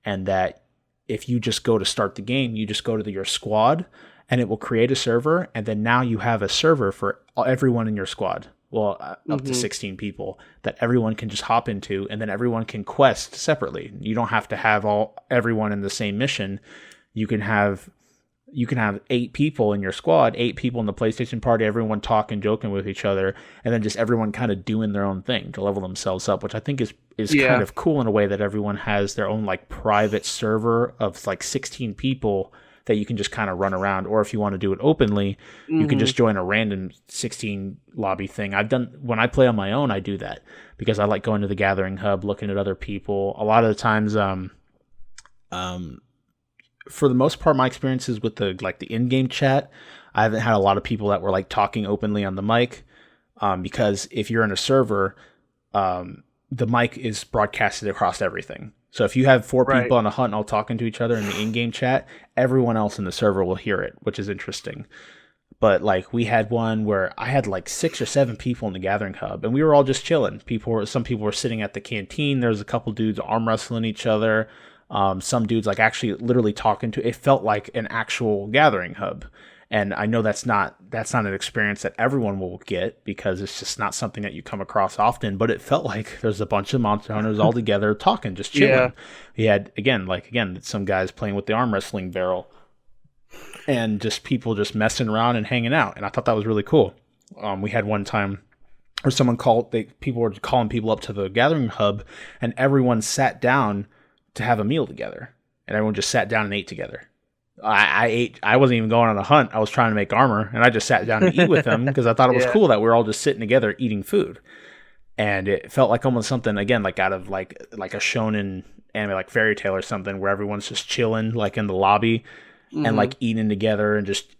and that if you just go to start the game, you just go to your squad and it will create a server, and then now you have a server for everyone in your squad. Well, up to 16 people that everyone can just hop into, and then everyone can quest separately. You don't have to have everyone in the same mission. You can have 8 people in your squad, 8 people in the PlayStation party, everyone talking, joking with each other, and then just everyone kind of doing their own thing to level themselves up, which I think is kind of cool in a way that everyone has their own like private server of like 16 people that you can just kind of run around. Or if you want to do it openly, you can just join a random 16 lobby thing. When I play on my own, I do that because I like going to the gathering hub, looking at other people. A lot of the times, for the most part, my experiences with the in-game chat, I haven't had a lot of people that were like talking openly on the mic, because if you're in a server, the mic is broadcasted across everything. So if you have 4 people on a hunt all talking to each other in the in-game chat, everyone else in the server will hear it, which is interesting. But like we had one where I had like 6 or 7 people in the gathering hub, and we were all just chilling. Some people were sitting at the canteen. There was a couple dudes arm wrestling each other. Some dudes like actually literally talking to. It felt like an actual gathering hub. And I know that's not an experience that everyone will get because it's just not something that you come across often. But it felt like there's a bunch of Monster Hunters all together talking, just chilling. Yeah. We had again some guys playing with the arm wrestling barrel, and just people just messing around and hanging out. And I thought that was really cool. We had one time where people were calling people up to the gathering hub, and everyone sat down to have a meal together, and everyone just sat down and ate together. I ate. I wasn't even going on a hunt. I was trying to make armor, and I just sat down to eat with them because I thought it was cool that we were all just sitting together eating food. And it felt like almost something again, like out of like a shonen anime, like Fairy Tale or something, where everyone's just chilling, like in the lobby, and like eating together and just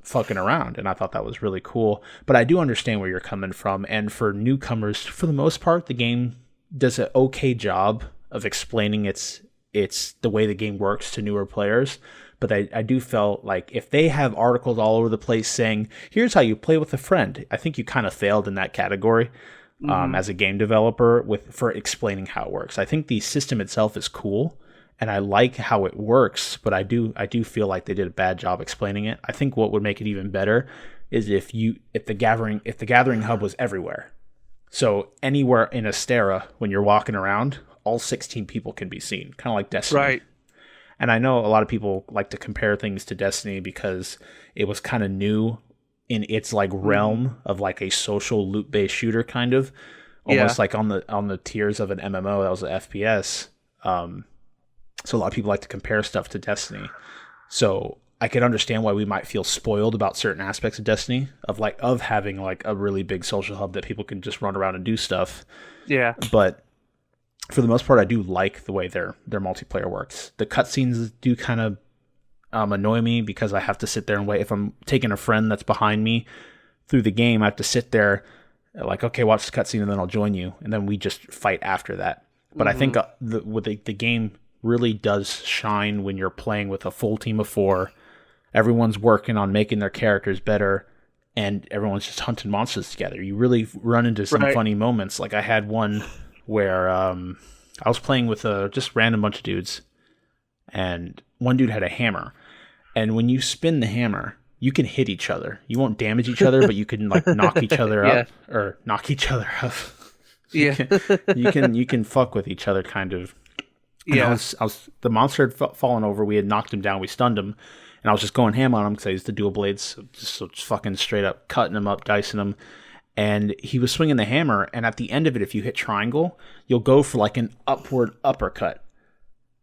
fucking around. And I thought that was really cool. But I do understand where you're coming from. And for newcomers, for the most part, the game does an okay job of explaining it's the way the game works to newer players. But I do feel like if they have articles all over the place saying, here's how you play with a friend, I think you kind of failed in that category as a game developer for explaining how it works. I think the system itself is cool, and I like how it works, but I do feel like they did a bad job explaining it. I think what would make it even better is if the gathering hub was everywhere. So anywhere in Astera, when you're walking around, all 16 people can be seen, kind of like Destiny. Right. And I know a lot of people like to compare things to Destiny because it was kind of new in its like realm of like a social loot-based shooter, kind of almost like on the tiers of an MMO that was an FPS. So a lot of people like to compare stuff to Destiny. So I could understand why we might feel spoiled about certain aspects of Destiny, of having like a really big social hub that people can just run around and do stuff. Yeah. But for the most part, I do like the way their multiplayer works. The cutscenes do kind of annoy me because I have to sit there and wait. If I'm taking a friend that's behind me through the game, I have to sit there like, okay, watch the cutscene and then I'll join you. And then we just fight after that. But I think the game really does shine when you're playing with a full team of 4. Everyone's working on making their characters better, and everyone's just hunting monsters together. You really run into some funny moments. Like I had one where I was playing with just random bunch of dudes, and one dude had a hammer. And when you spin the hammer, you can hit each other. You won't damage each other, but you can like knock each other up or knock each other up. You can fuck with each other, kind of. And I was the monster had fallen over. We had knocked him down. We stunned him, and I was just going ham on him because I used to dual blades, just fucking straight up cutting him up, dicing him. And he was swinging the hammer, and at the end of it, if you hit triangle, you'll go for like an upward uppercut,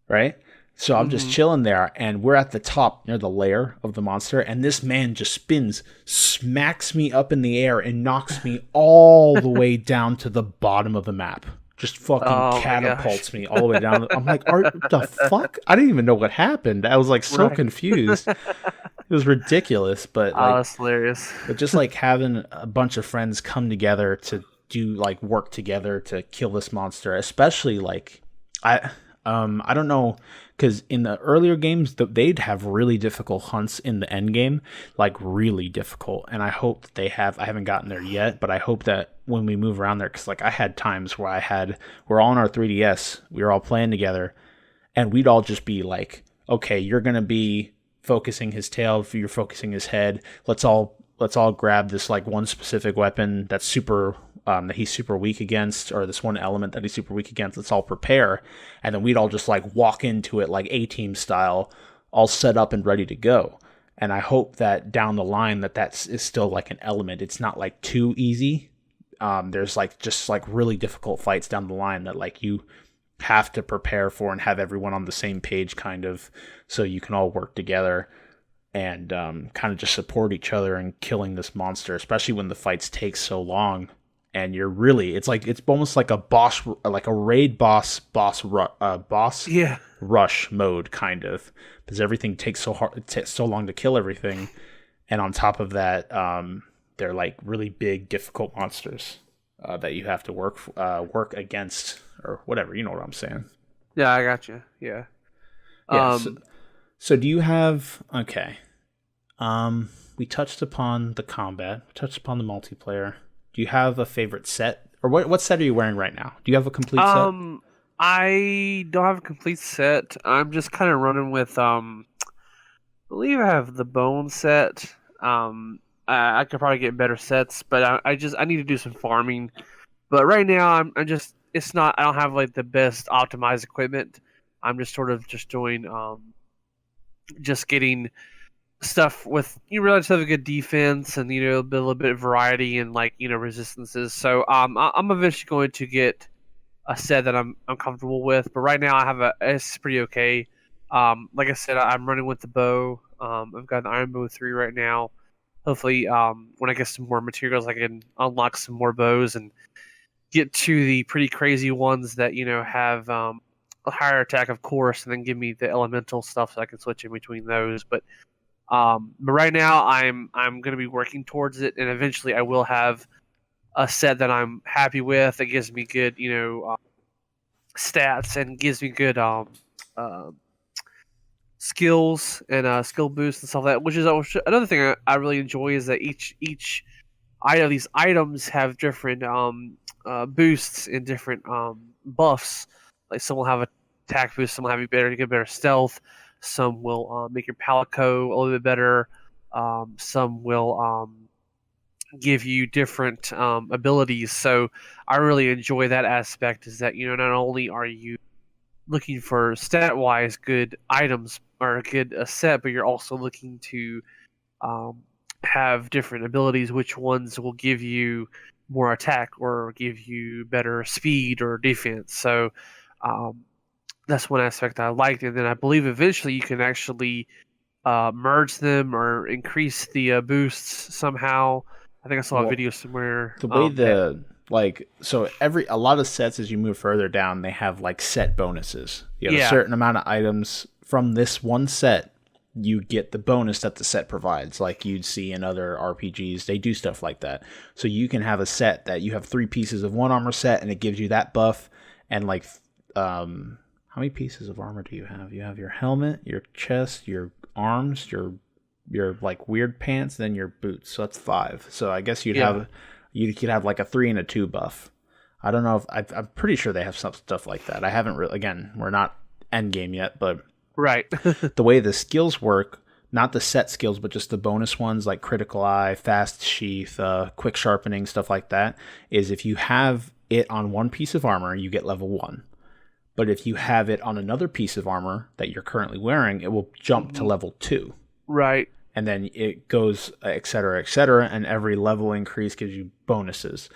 right? So I'm just chilling there, and we're at the top near the lair of the monster, and this man just spins, smacks me up in the air, and knocks me all the way down to the bottom of the map. Just fucking catapults me all the way down. I'm like, the fuck? I didn't even know what happened. I was like so confused. It was ridiculous, but like, that's hilarious. But just like having a bunch of friends come together to do like work together to kill this monster, especially like I I don't know, because in the earlier games, they'd have really difficult hunts in the end game, like really difficult. And I hope that they have. I haven't gotten there yet, but I hope that when we move around there, because like I had times where we're all on our 3DS, we were all playing together, and we'd all just be like, okay, you're gonna be focusing his tail, you're focusing his head. Let's all grab this like one specific weapon that's super. That he's super weak against, or this one element that he's super weak against. Let's all prepare, and then we'd all just like walk into it like A-team style, all set up and ready to go. And I hope that down the line is still like an element. It's not like too easy. There's like just like really difficult fights down the line that like you have to prepare for and have everyone on the same page, kind of, so you can all work together and kind of just support each other in killing this monster, especially when the fights take so long. And it's almost like a boss, like a raid boss rush mode, kind of, because everything takes it takes so long to kill everything. And on top of that, they're like really big, difficult monsters that you have to work against, or whatever. You know what I'm saying? Yeah, I got you. Yeah. Yeah. So do you have? Okay. We touched upon the combat. We touched upon the multiplayer. Do you have a favorite set? Or what set are you wearing right now? Do you have a complete set? I don't have a complete set. I'm just kind of running with I believe I have the bone set. I could probably get better sets, but I need to do some farming. But right now I don't have like the best optimized equipment. I'm just sort of just doing just getting stuff with relatively good defense and a little bit of variety and like resistances. So I'm eventually going to get a set that I'm comfortable with. But right now it's pretty okay. Like I said, I'm running with the bow. I've got an Iron Bow 3 right now. Hopefully, when I get some more materials, I can unlock some more bows and get to the pretty crazy ones that have a higher attack, of course, and then give me the elemental stuff so I can switch in between those. But right now I'm going to be working towards it, and eventually I will have a set that I'm happy with that gives me good, stats and gives me good skills and skill boosts and stuff like that. Which is another thing I really enjoy, is that each these items have different boosts and different buffs. Like some will have attack boost, some will have you get better stealth. Some will make your palico a little bit better. Some will give you different abilities. So I really enjoy that aspect, is that not only are you looking for stat-wise good items or a good set, but you're also looking to have different abilities, which ones will give you more attack or give you better speed or defense. So that's one aspect I liked, and then I believe eventually you can actually merge them or increase the boosts somehow. I think I saw a video somewhere. The way a lot of sets, as you move further down, they have like set bonuses. You have a certain amount of items from this one set. You get the bonus that the set provides, like you'd see in other RPGs. They do stuff like that. So you can have a set that you have 3 pieces of one armor set, and it gives you that buff, and like how many pieces of armor do you have? You have your helmet, your chest, your arms, your like weird pants, then your boots. So that's 5. So I guess you could have like a 3 and a 2 buff. I don't know if I'm pretty sure they have some stuff like that. I haven't really. Again, we're not end game yet, but right. The way the skills work, not the set skills, but just the bonus ones like critical eye, fast sheath, quick sharpening, stuff like that, is if you have it on one piece of armor, you get level 1. But if you have it on another piece of armor that you're currently wearing, it will jump to level 2. Right. And then it goes, et cetera, and every level increase gives you bonuses.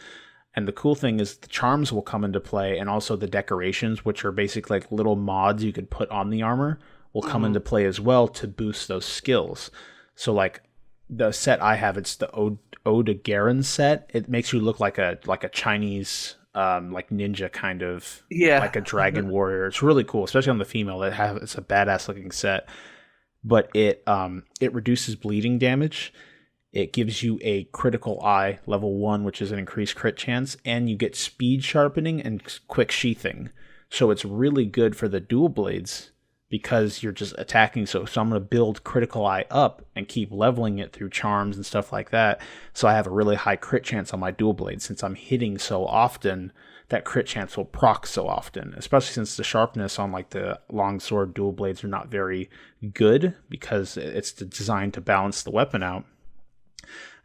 And the cool thing is the charms will come into play, and also the decorations, which are basically like little mods you could put on the armor, will come into play as well to boost those skills. So like the set I have, it's the Ode to Garen set. It makes you look like a Chinese like ninja kind of, like a dragon warrior. It's really cool, especially on the female. It's a badass looking set. But it reduces bleeding damage. It gives you a critical eye, level 1, which is an increased crit chance, and you get speed sharpening and quick sheathing. So it's really good for the dual blades because you're just attacking. So I'm going to build critical eye up and keep leveling it through charms and stuff like that. So I have a really high crit chance on my dual blade since I'm hitting so often. That crit chance will proc so often, especially since the sharpness on like the longsword dual blades are not very good because it's designed to balance the weapon out.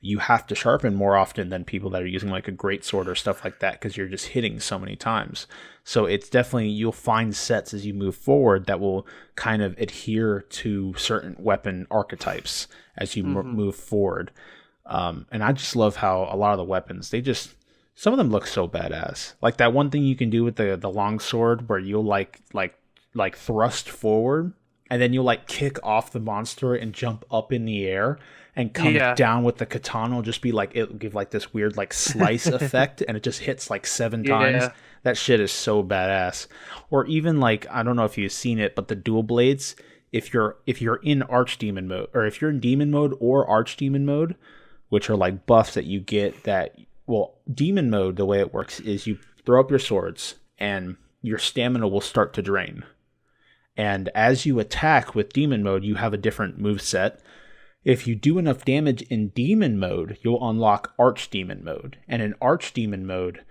You have to sharpen more often than people that are using like a greatsword or stuff like that because you're just hitting so many times. So it's definitely, you'll find sets as you move forward that will kind of adhere to certain weapon archetypes as you move forward. And I just love how a lot of the weapons, some of them look so badass. Like that one thing you can do with the longsword where you'll like thrust forward and then you'll like kick off the monster and jump up in the air and come down with the katana. Will just be like, it'll give like this weird like slice effect and it just hits like 7 times. That shit is so badass. Or even like, I don't know if you've seen it, but the dual blades, if you're in archdemon mode, or if you're in demon mode or archdemon mode, which are like buffs that you get that, well, demon mode, the way it works is you throw up your swords and your stamina will start to drain. And as you attack with demon mode, you have a different move set. If you do enough damage in demon mode, you'll unlock archdemon mode. And in archdemon mode,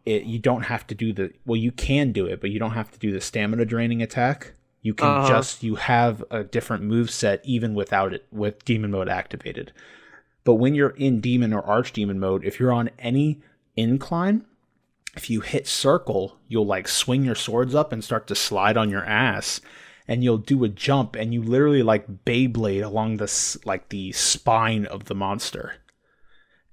you don't have to do you can do it, but you don't have to do the stamina draining attack. You can you have a different move set even without it, with demon mode activated. But when you're in demon or archdemon mode, if you're on any incline, if you hit circle, you'll like swing your swords up and start to slide on your ass. And you'll do a jump and you literally like Beyblade along the spine of the monster.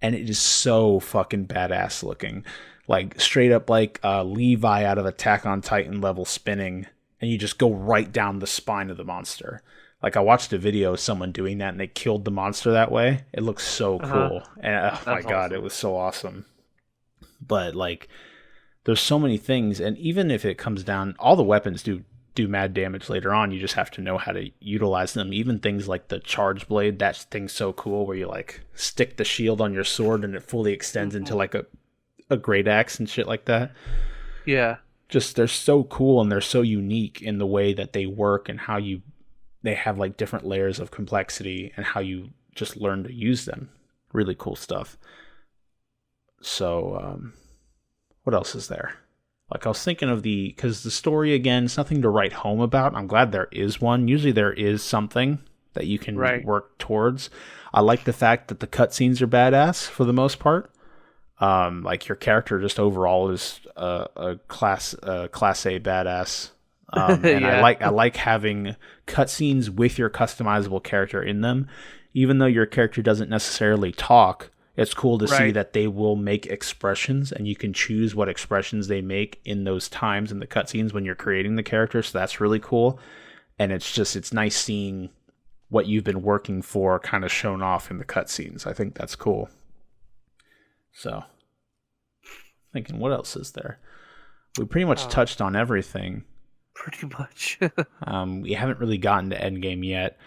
And it is so fucking badass looking. Like straight up like Levi out of Attack on Titan level spinning. And you just go right down the spine of the monster. Like I watched a video of someone doing that and they killed the monster that way. It looks so cool. And oh my God, it was so awesome. But like there's so many things. And even if it comes down, all the weapons do mad damage later on. You just have to know how to utilize them. Even things like the charge blade, that thing's so cool where you like stick the shield on your sword and it fully extends into like a great axe and shit like that. Yeah. Just they're so cool and they're so unique in the way that they work and how they have like different layers of complexity and how you just learn to use them. Really cool stuff. So what else is there? Like I was thinking of because the story, again, it's nothing to write home about. I'm glad there is one. Usually there is something that you can work towards. I like the fact that the cutscenes are badass for the most part. Like your character just overall is a class A badass. And I like having cutscenes with your customizable character in them. Even though your character doesn't necessarily talk, it's cool to see that they will make expressions and you can choose what expressions they make in those times in the cutscenes when you're creating the character. So that's really cool. And it's nice seeing what you've been working for kind of shown off in the cutscenes. I think that's cool. So thinking, what else is there? We pretty much touched on everything. Pretty much. We haven't really gotten to endgame yet,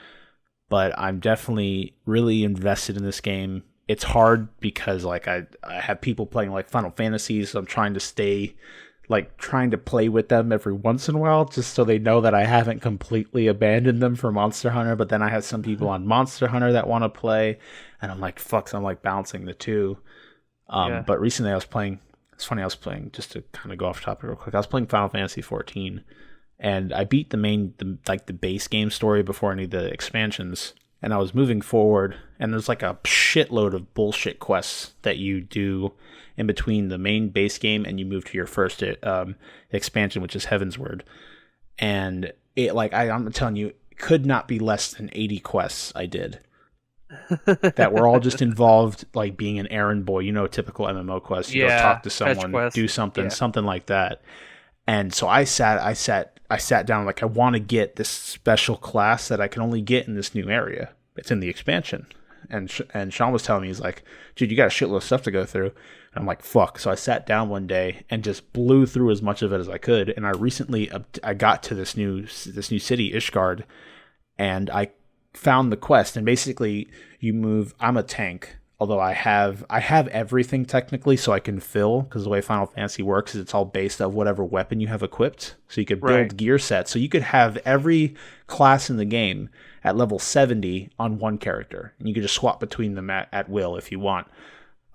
but I'm definitely really invested in this game. It's hard because like I have people playing like Final Fantasy, so I'm trying to play with them every once in a while just so they know that I haven't completely abandoned them for Monster Hunter. But then I have some people on Monster Hunter that want to play, and I'm like, fuck, so I'm like balancing the two. But recently it's funny, I was playing, just to kind of go off topic real quick, I was playing Final Fantasy 14, and I beat the base game story before any of the expansions. And I was moving forward, and there's like a shitload of bullshit quests that you do in between the main base game and you move to your first expansion, which is Heavensward. And it, like I'm telling you, it could not be less than 80 quests I did that were all just involved, like being an errand boy, typical MMO quest. You go talk to someone, do something, something like that. And so I sat down, like, I want to get this special class that I can only get in this new area. It's in the expansion. And Shawn was telling me, he's like, dude, you got a shitload of stuff to go through. And I'm like, fuck. So I sat down one day and just blew through as much of it as I could. And I got to this new city, Ishgard, and I found the quest. And basically you move, I'm a tank. Although I have everything technically, so I can fill, because the way Final Fantasy works is it's all based on whatever weapon you have equipped. So you could build gear sets. So you could have every class in the game at level 70 on one character, and you could just swap between them at will if you want.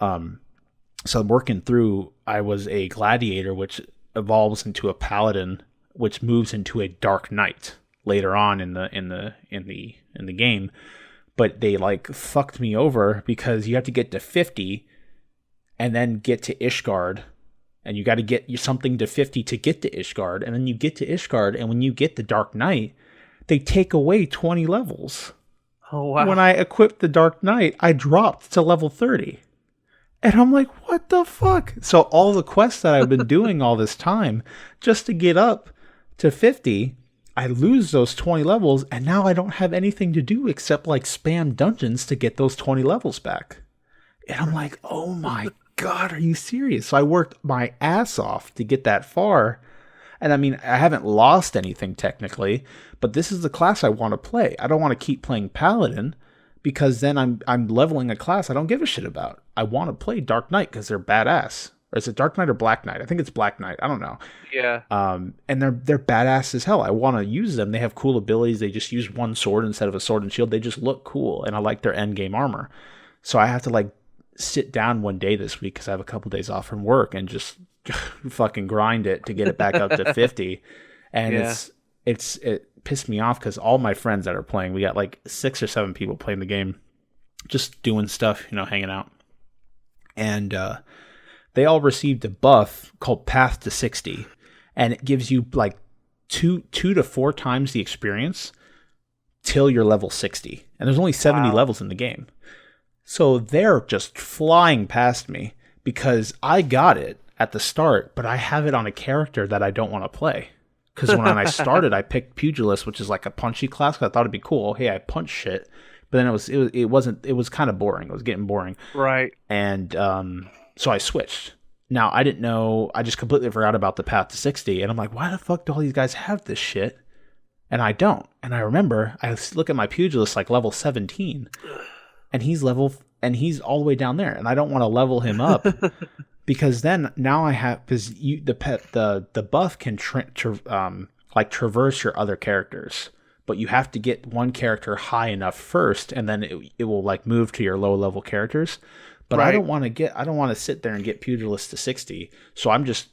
So I'm working through. I was a gladiator, which evolves into a paladin, which moves into a dark knight later on in the game. But they like fucked me over because you have to get to 50 and then get to Ishgard, and you got to get something to 50 to get to Ishgard, and then you get to Ishgard, and when you get the Dark Knight, they take away 20 levels. Oh wow. When I equipped the Dark Knight, I dropped to level 30. And I'm like, what the fuck? So all the quests that I've been doing all this time just to get up to 50, I lose those 20 levels, and now I don't have anything to do except like spam dungeons to get those 20 levels back. And I'm like, oh my God, are you serious? So I worked my ass off to get that far. And I mean, I haven't lost anything technically, but this is the class I want to play. I don't want to keep playing Paladin because then I'm leveling a class I don't give a shit about. I want to play Dark Knight because they're badass. Or is it Dark Knight or Black Knight? I think it's Black Knight. I don't know. Yeah. And they're badass as hell. I want to use them. They have cool abilities. They just use one sword instead of a sword and shield. They just look cool, and I like their end game armor. So I have to like sit down one day this week because I have a couple days off from work and just fucking grind it to get it back up to 50. And it pissed me off because all my friends that are playing, we got like 6 or 7 people playing the game, just doing stuff, hanging out, and they all received a buff called Path to 60, and it gives you like 2 to 4 times the experience till you're level 60. And there's only 70 levels in the game. So they're just flying past me because I got it at the start, but I have it on a character that I don't want to play. Because when I started, I picked Pugilist, which is like a punchy class, because I thought it'd be cool. Hey, I punch shit. But then it was kind of boring. It was getting boring. Right. And so I switched. Now, I didn't know. I just completely forgot about the Path to 60. And I'm like, why the fuck do all these guys have this shit? And I don't. And I remember, I look at my Pugilist like level 17. And he's all the way down there. And I don't want to level him up. Because then, now I have, because the buff can traverse your other characters. But you have to get one character high enough first. And then it will like move to your low level characters. But right. I don't want to sit there and get Pugilist to 60. So I'm just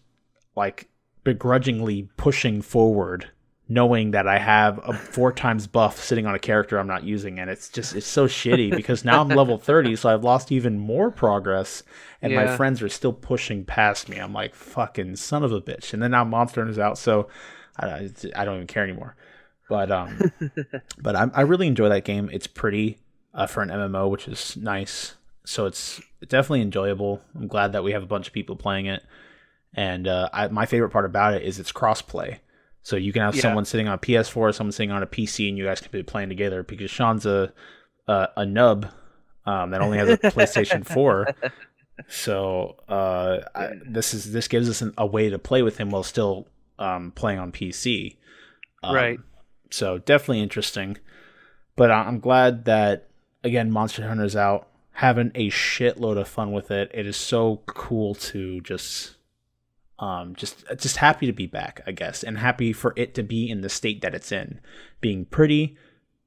like begrudgingly pushing forward, knowing that I have a 4 times buff sitting on a character I'm not using. And it's so shitty because now I'm level 30. So I've lost even more progress. And my friends are still pushing past me. I'm like, fucking son of a bitch. And then now Monster Hunter's out. So I don't even care anymore. But I really enjoy that game. It's pretty for an MMO, which is nice. So it's definitely enjoyable. I'm glad that we have a bunch of people playing it. And my favorite part about it is it's cross-play. So you can have someone sitting on a PS4, someone sitting on a PC, and you guys can be playing together. Because Shawn's a nub that only has a PlayStation 4. So this gives us a way to play with him while still playing on PC. Right. So definitely interesting. But I'm glad that, again, Monster Hunter's out. Having a shitload of fun with it. It is so cool to just happy to be back, I guess, and happy for it to be in the state that it's in, being pretty,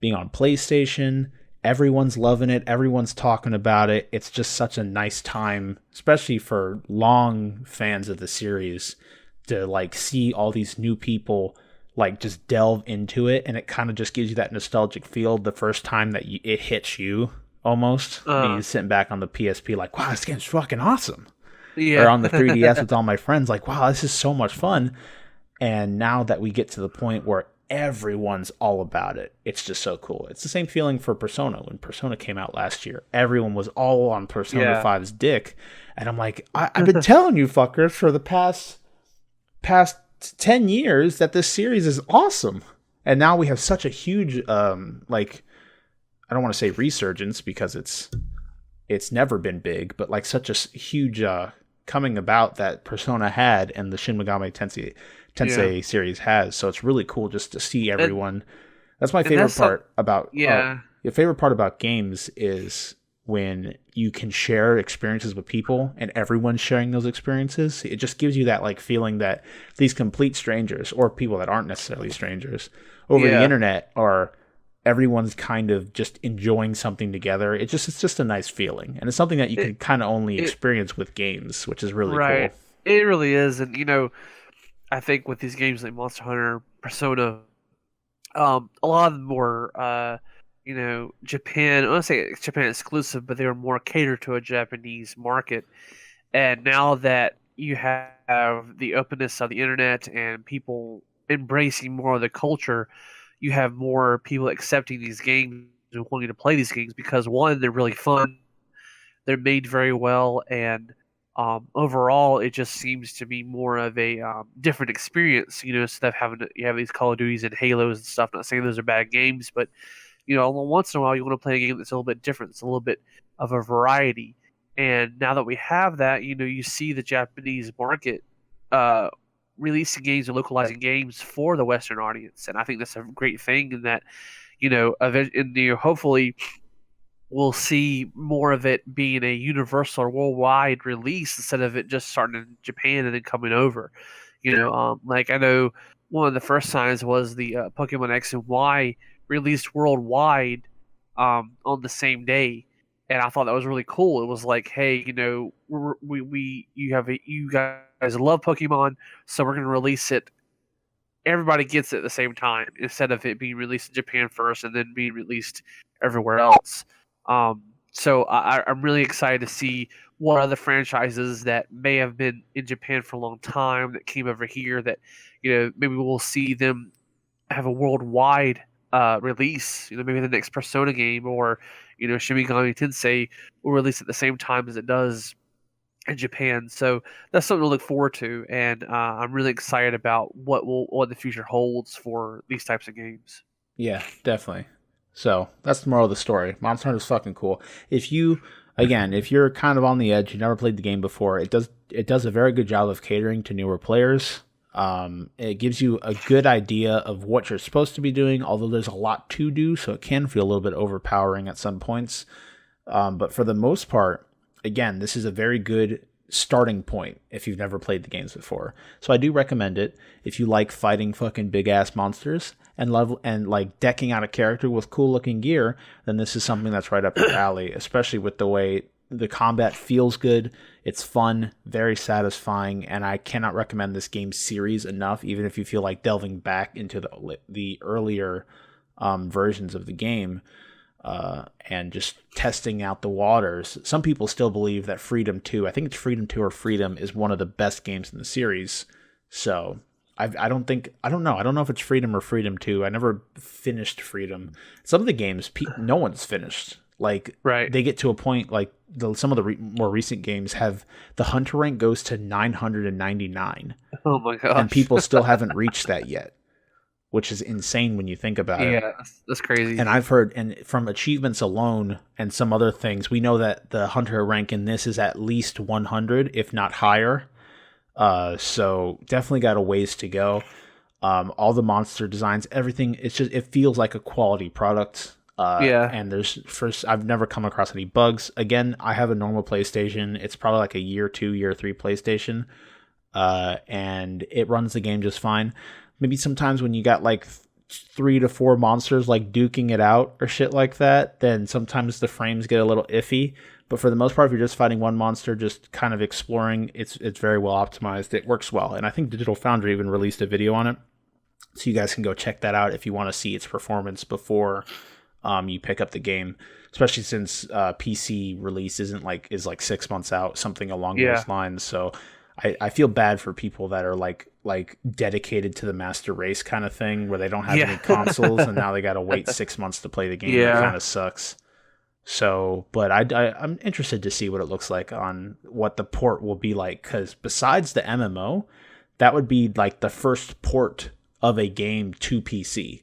being on PlayStation. Everyone's loving it. Everyone's talking about it. It's just such a nice time, especially for long fans of the series, to like see all these new people like just delve into it, and it kind of just gives you that nostalgic feel the first time that it hits you. Almost. Me sitting back on the PSP like, wow, this game's fucking awesome. Yeah. Or on the 3DS with all my friends like, wow, this is so much fun. And now that we get to the point where everyone's all about it, it's just so cool. It's the same feeling for Persona. When Persona came out last year, everyone was all on Persona 5's dick. And I'm like, I've been telling you fuckers for the past 10 years that this series is awesome. And now we have such a huge, I don't want to say resurgence because it's never been big, but like such a huge coming about that Persona had and the Shin Megami Tensei series has. So it's really cool just to see everyone. That's my favorite part about your favorite part about games is when you can share experiences with people and everyone's sharing those experiences. It just gives you that like feeling that these complete strangers, or people that aren't necessarily strangers, over the internet are everyone's kind of just enjoying something together. It's just a nice feeling, and it's something that you can kind of only experience with games, which is really cool. It really is, and I think with these games like Monster Hunter, Persona, a lot of them were, Japan. I don't want to say Japan exclusive, but they were more catered to a Japanese market. And now that you have the openness of the internet and people embracing more of the culture, you have more people accepting these games and wanting to play these games because one, they're really fun, they're made very well, and overall, it just seems to be more of a different experience. Instead of having you have these Call of Duties and Halos and stuff. Not saying those are bad games, but once in a while you want to play a game that's a little bit different. It's a little bit of a variety. And now that we have that, you see the Japanese market releasing games and localizing games for the Western audience, and I think that's a great thing. And that hopefully we'll see more of it being a universal or worldwide release instead of it just starting in Japan and then coming over. Like I know one of the first signs was the Pokemon X and Y released worldwide on the same day, and I thought that was really cool. It was like, hey, you guys love Pokemon, so we're going to release it. Everybody gets it at the same time instead of it being released in Japan first and then being released everywhere else. So I'm really excited to see what other franchises that may have been in Japan for a long time that came over here that, maybe we'll see them have a worldwide release. Maybe the next Persona game or, Shin Megami Tensei will release at the same time as it does in Japan. So that's something to look forward to, and I'm really excited about what the future holds for these types of games. Yeah, definitely. So that's the moral of the story. Monster Hunter is fucking cool. If you're kind of on the edge, you never played the game before, it does a very good job of catering to newer players. It gives you a good idea of what you're supposed to be doing, although there's a lot to do, so it can feel a little bit overpowering at some points. But for the most part, again, this is a very good starting point if you've never played the games before. So I do recommend it if you like fighting fucking big ass monsters and like decking out a character with cool looking gear. Then this is something that's right up your alley, especially with the way the combat feels good. It's fun, very satisfying, and I cannot recommend this game series enough. Even if you feel like delving back into the earlier versions of the game. And just testing out the waters. Some people still believe that Freedom 2, I think it's Freedom 2 or Freedom, is one of the best games in the series. So I don't know if it's Freedom or Freedom 2. I never finished Freedom. Some of the games, no one's finished. Like, they get to a point, like some of the more recent games have, the Hunter rank goes to 999. Oh my gosh. And people still haven't reached that yet, which is insane when you think about it. Yeah, that's crazy. And I've heard, and from achievements alone and some other things, we know that the Hunter rank in this is at least 100, if not higher. So definitely got a ways to go. All the monster designs, everything, it feels like a quality product. And I've never come across any bugs. Again, I have a normal PlayStation. It's probably like a year 2, year 3 PlayStation. And it runs the game just fine. Maybe sometimes when you got like 3 to 4 monsters like duking it out or shit like that, then sometimes the frames get a little iffy. But for the most part, if you're just fighting one monster, just kind of exploring, it's very well optimized. It works well. And I think Digital Foundry even released a video on it. So you guys can go check that out if you want to see its performance before you pick up the game. Especially since PC release is like 6 months out, something along those lines. So I feel bad for people that are like dedicated to the master race kind of thing, where they don't have any consoles and now they got to wait 6 months to play the game. That kind of sucks. So, but I'm interested to see what it looks like on what the port will be like, because besides the MMO, that would be like the first port of a game to PC.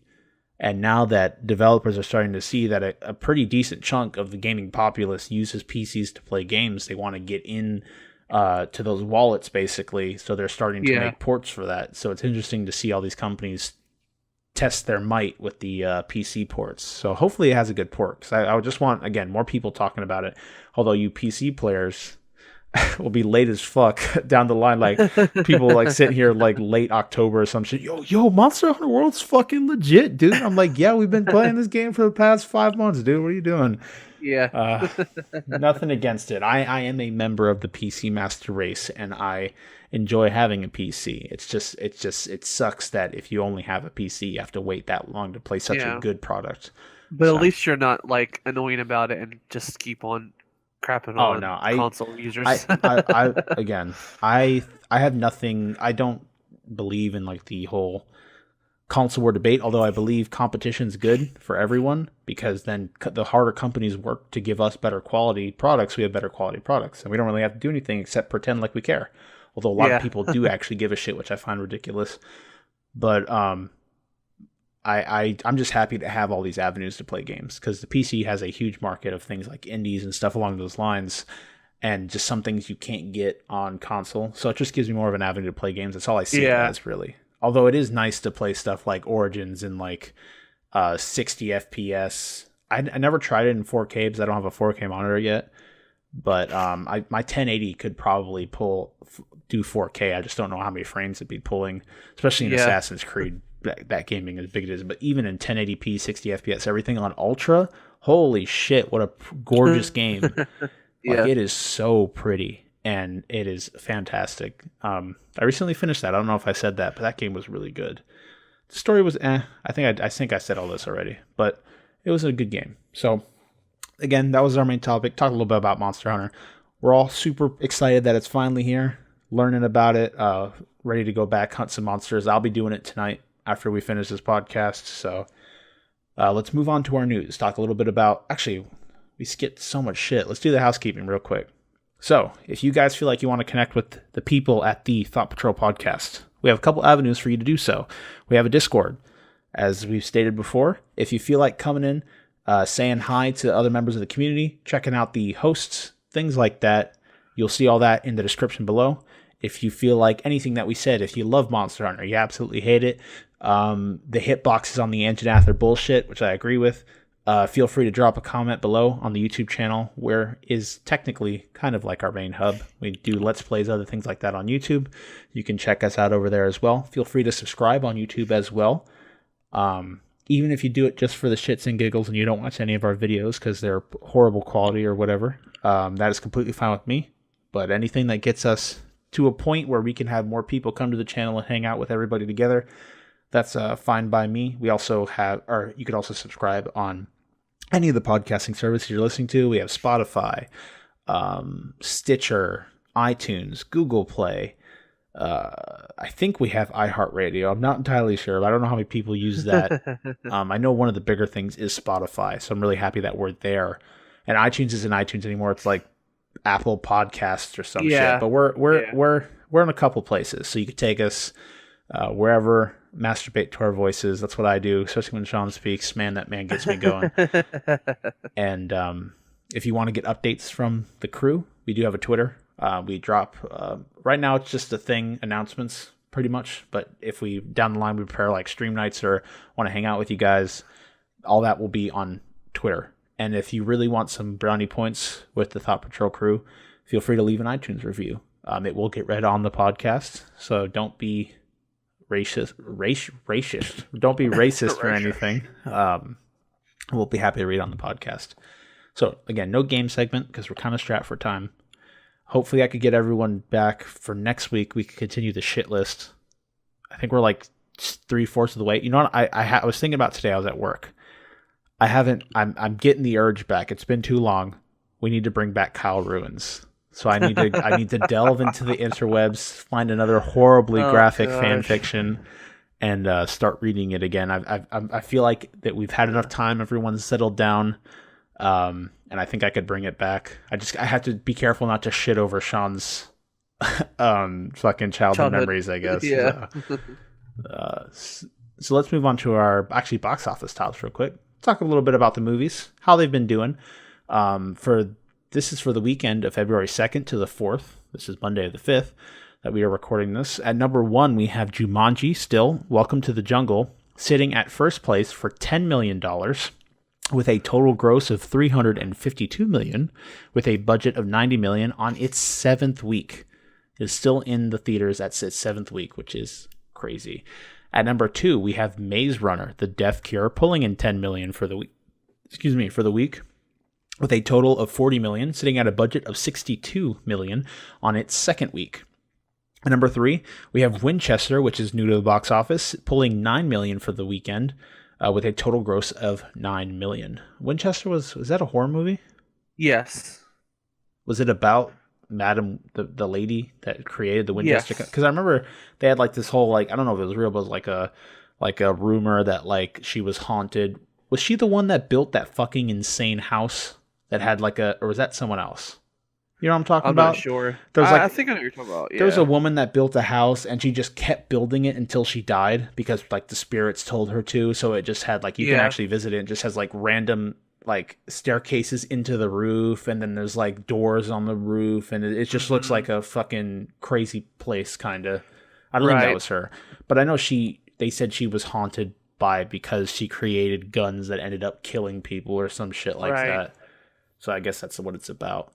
And now that developers are starting to see that a pretty decent chunk of the gaming populace uses PCs to play games, they want to get in to those wallets basically. So they're starting to make ports for that. So it's interesting to see all these companies test their might with the PC ports. So hopefully it has a good port, because I would just want, again, more people talking about it. Although you PC players will be late as fuck down the line, like people like sitting here like late October or some shit. Yo, Monster Hunter World's fucking legit, dude. I'm like, yeah, we've been playing this game for the past 5 months, dude. What are you doing? Yeah. Nothing against it. I am a member of the PC Master Race, and I enjoy having a PC. It sucks that if you only have a PC, you have to wait that long to play such a good product. But at least you're not like annoying about it and just keep on crapping on console users. I have nothing. I don't believe in like the whole console war debate, although I believe competition's good for everyone, because then the harder companies work to give us better quality products, we have better quality products, and we don't really have to do anything except pretend like we care. Although a lot of people do actually give a shit, which I find ridiculous. But I'm just happy to have all these avenues to play games, because the PC has a huge market of things like indies and stuff along those lines, and just some things you can't get on console. So it just gives me more of an avenue to play games. That's all I see it as, really. Although it is nice to play stuff like Origins in like 60 FPS. I never tried it in 4K because I don't have a 4K monitor yet. But my 1080 could probably do 4K. I just don't know how many frames it'd be pulling, especially in Assassin's Creed. That gaming as big as it is. But even in 1080p, 60 FPS, everything on Ultra, holy shit, what a gorgeous game. It is so pretty. And it is fantastic. I recently finished that. I don't know if I said that, but that game was really good. The story was I think I said all this already, but it was a good game. So, again, that was our main topic. Talk a little bit about Monster Hunter. We're all super excited that it's finally here, learning about it, ready to go back, hunt some monsters. I'll be doing it tonight after we finish this podcast. So, let's move on to our news. Talk a little bit about... Actually, we skipped so much shit. Let's do the housekeeping real quick. So, if you guys feel like you want to connect with the people at the Thought Patrol podcast, we have a couple avenues for you to do so. We have a Discord, as we've stated before. If you feel like coming in, saying hi to other members of the community, checking out the hosts, things like that, you'll see all that in the description below. If you feel like anything that we said, if you love Monster Hunter, you absolutely hate it, the hitboxes on the Anjanath are bullshit, which I agree with. Feel free to drop a comment below on the YouTube channel, where is technically kind of like our main hub. We do Let's Plays, other things like that on YouTube. You can check us out over there as well. Feel free to subscribe on YouTube as well. Even if you do it just for the shits and giggles and you don't watch any of our videos because they're horrible quality or whatever, that is completely fine with me. But anything that gets us to a point where we can have more people come to the channel and hang out with everybody together, that's fine by me. We also have, or you could also subscribe on any of the podcasting services you're listening to. We have Spotify, Stitcher, iTunes, Google Play. I think we have iHeartRadio. I'm not entirely sure, but I don't know how many people use that. I know one of the bigger things is Spotify, so I'm really happy that we're there. And iTunes isn't iTunes anymore. It's like Apple Podcasts or some shit. But we're in a couple places, so you could take us wherever. Masturbate to our voices. That's what I do, especially when Shawn speaks. Man, that man gets me going. And if you want to get updates from the crew, we do have a Twitter. We drop right now, it's just a thing, announcements pretty much, but if we down the line we prepare like stream nights or want to hang out with you guys, all that will be on Twitter. And if you really want some brownie points with the Thought Patrol crew, feel free to leave an iTunes review. It will get read on the podcast, so don't be racist. Don't be racist or anything. We'll be happy to read on the podcast. So again, no game segment because we're kind of strapped for time. Hopefully I could get everyone back for next week. We could continue the shit list. I think we're like 3/4 of the way. You know what? I was thinking about today. I was at work. I'm getting the urge back. It's been too long. We need to bring back Kyle Ruins. So I need to delve into the interwebs, find another horribly graphic fan fiction, and start reading it again. I feel like that we've had enough time. Everyone's settled down, and I think I could bring it back. I have to be careful not to shit over Shawn's fucking childhood memories, I guess. Yeah. So let's move on to our box office tops real quick. Talk a little bit about the movies, how they've been doing. This is for the weekend of February 2nd to the 4th. This is Monday the 5th that we are recording this. At number 1, we have Jumanji still, Welcome to the Jungle, sitting at first place for $10 million with a total gross of $352 million with a budget of $90 million on its 7th week. It is still in the theaters at its 7th week, which is crazy. At number 2, we have Maze Runner, The Death Cure, pulling in $10 million for the week. For the week, with a total of $40 million, sitting at a budget of $62 million on its 2nd week. At number 3, we have Winchester, which is new to the box office, pulling $9 million for the weekend, with a total gross of $9 million. Winchester was that a horror movie? Yes. Was it about Madam the lady that created the Winchester? Yes. Because I remember they had like this whole I don't know if it was real, but it was like a rumor that she was haunted. Was she the one that built that fucking insane house that had or was that someone else? You know what I'm talking about? I'm not sure. I think I know what you're talking about. Yeah. There was a woman that built a house and she just kept building it until she died because the spirits told her to. So it just had you can actually visit it. It just has random staircases into the roof, and then there's doors on the roof, and it just looks like a fucking crazy place kind of. I don't think that was her, but I know they said she was haunted because she created guns that ended up killing people or some shit like that. So I guess that's what it's about.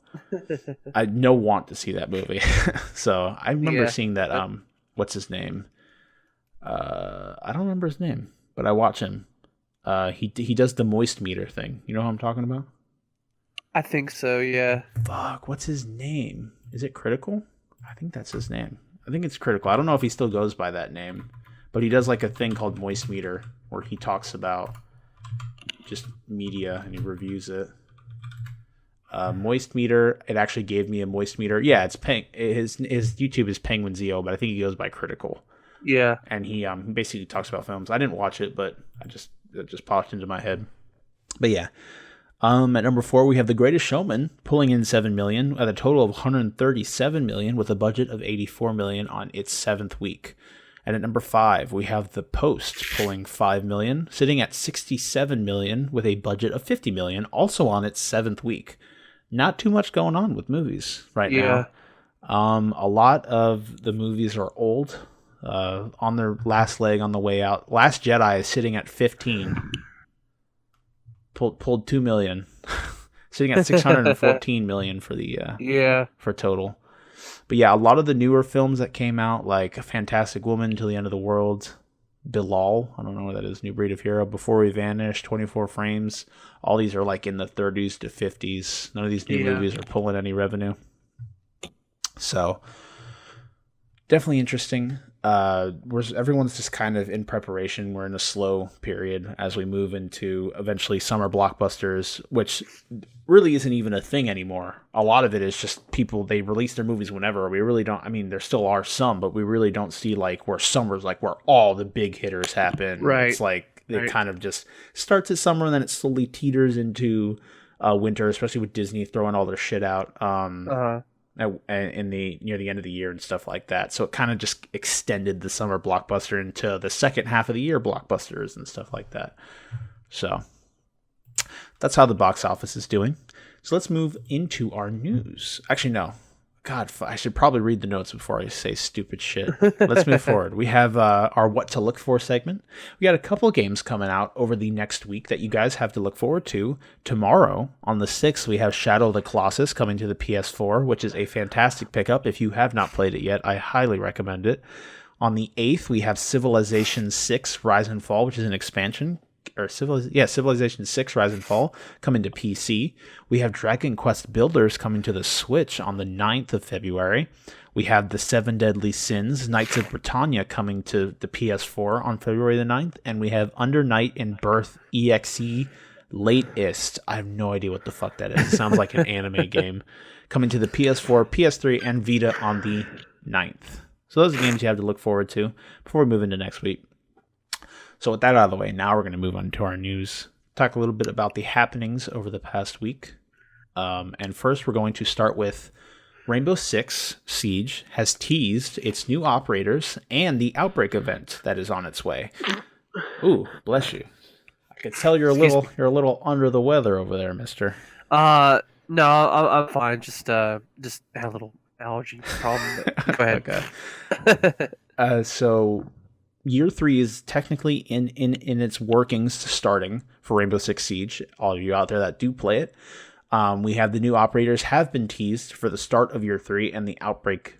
I want to see that movie. So I remember seeing that. What's his name? I don't remember his name, but I watch him. He does the moist meter thing. You know what I'm talking about? I think so. Yeah. Fuck. What's his name? Is it Critical? I think that's his name. I think it's Critical. I don't know if he still goes by that name, but he does a thing called moist meter where he talks about just media and he reviews it. Moist meter. It actually gave me a moist meter. Yeah, it's his YouTube is Penguin Zio, but I think he goes by Critical. Yeah, and he basically talks about films. I didn't watch it, but it just popped into my head. But yeah, at number 4 we have The Greatest Showman pulling in $7 million at a total of $137 million with a budget of $84 million on its 7th week. And at number 5 we have The Post pulling $5 million, sitting at $67 million with a budget of $50 million, also on its 7th week. Not too much going on with movies right now. A lot of the movies are old, on their last leg on the way out. Last Jedi is sitting at 15. Pulled $2 million. Sitting at $614 million for the for total. But yeah, a lot of the newer films that came out, like A Fantastic Woman, Till the End of the World, Bilal, I don't know what that is, New Breed of Hero, Before We Vanish, 24 Frames, all these are in the 30s to 50s. None of these new movies are pulling any revenue. So, definitely interesting. Everyone's just kind of in preparation. We're in a slow period as we move into eventually summer blockbusters, which really isn't even a thing anymore. A lot of it is just people, they release their movies whenever. We really don't, there still are some, but we really don't see where summer's where all the big hitters happen. Right. It's it kind of just starts at summer and then it slowly teeters into winter, especially with Disney throwing all their shit out. In the near the end of the year and stuff like that. So it kind of just extended the summer blockbuster into the second half of the year blockbusters and stuff like that. So that's how the box office is doing. So let's move into our news. Actually, no. God, I should probably read the notes before I say stupid shit. Let's move forward. We have our What to Look For segment. We got a couple of games coming out over the next week that you guys have to look forward to. Tomorrow, on the 6th, we have Shadow of the Colossus coming to the PS4, which is a fantastic pickup. If you have not played it yet, I highly recommend it. On the 8th, we have Civilization 6 Rise and Fall, which is an expansion. Civilization 6 Rise and Fall coming to PC. We have Dragon Quest Builders coming to the Switch on the 9th of February. We have The Seven Deadly Sins, Knights of Britannia coming to the PS4 on February the 9th. And we have Under Night in Birth EXE Latest. I have no idea what the fuck that is. It sounds like an anime game. Coming to the PS4, PS3, and Vita on the 9th. So those are games you have to look forward to before we move into next week. So with that out of the way, now we're going to move on to our news. Talk a little bit about the happenings over the past week. And first, we're going to start with Rainbow Six Siege has teased its new operators and the Outbreak event that is on its way. Ooh, bless you. I could tell you're a little under the weather over there, mister. No, I'm fine. Just had a little allergy problem. Go ahead. Okay. So year 3 is technically in its workings starting for Rainbow Six Siege. All of you out there that do play it. We have the new operators have been teased for the start of year 3, and the Outbreak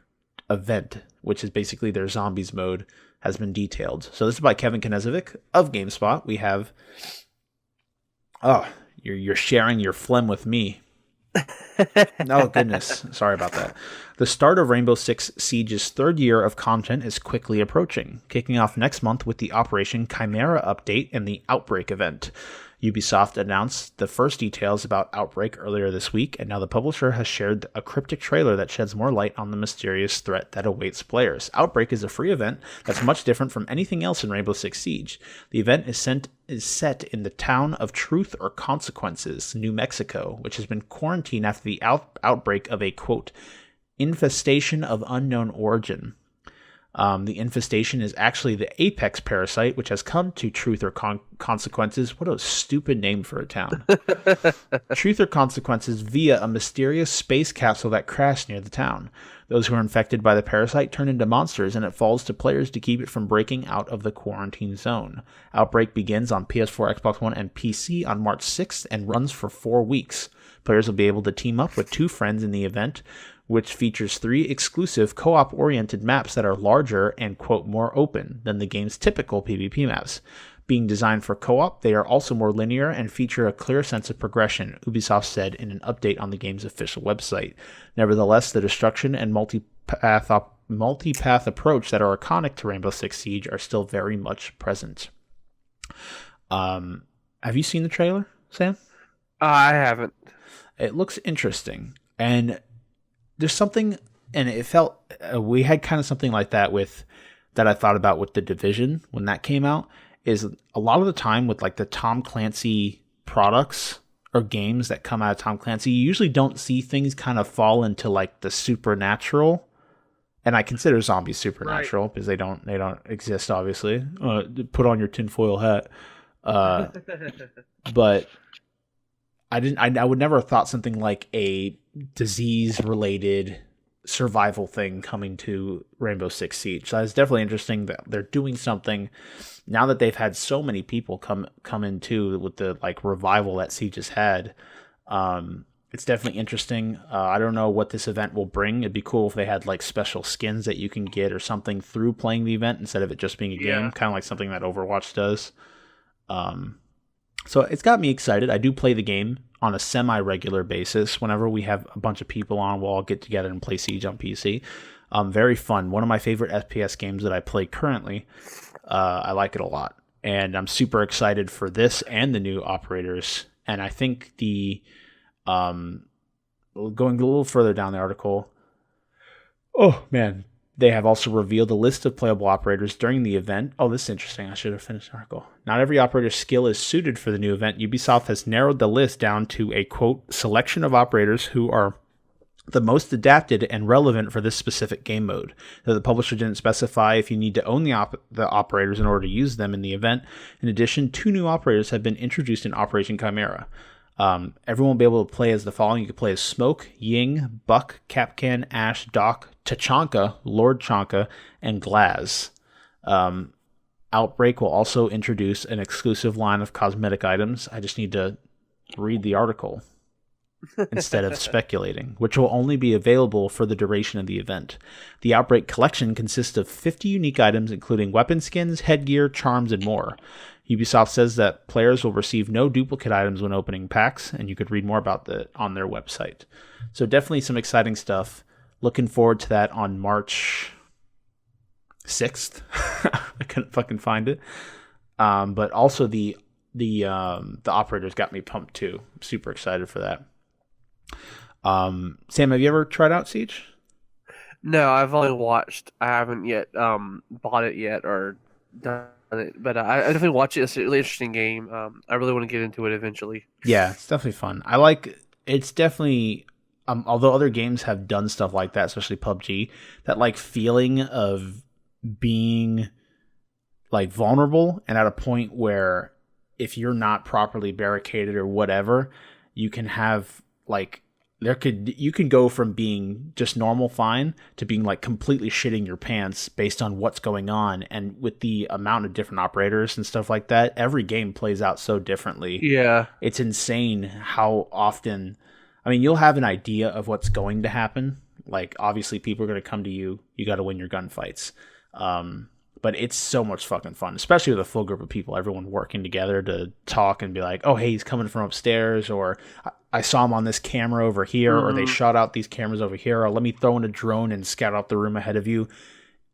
event, which is basically their zombies mode, has been detailed. So this is by Kevin Knezovic of GameSpot. We have... Oh, you're sharing your phlegm with me. Oh, goodness. Sorry about that. The start of Rainbow Six Siege's 3rd year of content is quickly approaching, kicking off next month with the Operation Chimera update and the Outbreak event. Ubisoft announced the first details about Outbreak earlier this week, and now the publisher has shared a cryptic trailer that sheds more light on the mysterious threat that awaits players. Outbreak is a free event that's much different from anything else in Rainbow Six Siege. The event is set in the town of Truth or Consequences, New Mexico, which has been quarantined after the outbreak of a, quote, infestation of unknown origin. The infestation is actually the Apex parasite, which has come to Truth or Consequences. What a stupid name for a town. Truth or Consequences via a mysterious space capsule that crashed near the town. Those who are infected by the parasite turn into monsters, and it falls to players to keep it from breaking out of the quarantine zone. Outbreak begins on PS4, Xbox One, and PC on March 6th and runs for 4 weeks. Players will be able to team up with 2 friends in the event, which features 3 exclusive co-op-oriented maps that are larger and, quote, more open than the game's typical PvP maps. Being designed for co-op, they are also more linear and feature a clear sense of progression, Ubisoft said in an update on the game's official website. Nevertheless, the destruction and multipath approach that are iconic to Rainbow Six Siege are still very much present. Have you seen the trailer, Sam? I haven't. It looks interesting, and there's something, and it felt we had kind of something like that that I thought about with The Division when that came out. Is a lot of the time with like the Tom Clancy products or games that come out of Tom Clancy, you usually don't see things kind of fall into like the supernatural. And I consider zombies supernatural because they don't exist, obviously. Put on your tinfoil hat. But I would never have thought something like a disease-related survival thing coming to Rainbow Six Siege. So it's definitely interesting that they're doing something now that they've had so many people come into with the like revival that Siege has had. It's definitely interesting. I don't know what this event will bring. It'd be cool if they had like special skins that you can get or something through playing the event instead of it just being a game, kind of like something that Overwatch does. So it's got me excited. I do play the game on a semi-regular basis. Whenever we have a bunch of people on, we'll all get together and play Siege on PC. Very fun. One of my favorite FPS games that I play currently. I like it a lot. And I'm super excited for this and the new operators. And I think going a little further down the article, oh man, they have also revealed a list of playable operators during the event. Oh, this is interesting. I should have finished the article. Not every operator's skill is suited for the new event. Ubisoft has narrowed the list down to a, quote, selection of operators who are the most adapted and relevant for this specific game mode. Though the publisher didn't specify if you need to own the operators in order to use them in the event. In addition, 2 new operators have been introduced in Operation Chimera. Everyone will be able to play as the following. You can play as Smoke, Ying, Buck, Capcan, Ash, Doc, Tachanka, Lord Chanka, and Glaz. Outbreak will also introduce an exclusive line of cosmetic items. I just need to read the article instead of speculating, which will only be available for the duration of the event. The Outbreak collection consists of 50 unique items, including weapon skins, headgear, charms, and more. Ubisoft says that players will receive no duplicate items when opening packs, and you could read more about that on their website. So definitely some exciting stuff. Looking forward to that on March 6th. I couldn't fucking find it. But also the operators got me pumped too. I'm super excited for that. Sam, have you ever tried out Siege? No, I've only watched. I haven't yet bought it yet or done it, but I definitely watch it. It's a really interesting game. I really want to get into it eventually. Yeah, it's definitely fun. It's definitely, although other games have done stuff like that, especially PUBG, that like feeling of being like vulnerable and at a point where if you're not properly barricaded or whatever, you can have like you can go from being just normal fine to being like completely shitting your pants based on what's going on. And with the amount of different operators and stuff like that, every game plays out so differently. Yeah. It's insane how often, I mean, you'll have an idea of what's going to happen. Like, obviously people are going to come to you. You got to win your gunfights. But it's so much fucking fun, especially with a full group of people, everyone working together to talk and be like, oh, hey, he's coming from upstairs, or I saw him on this camera over here, or they shot out these cameras over here, or let me throw in a drone and scout out the room ahead of you.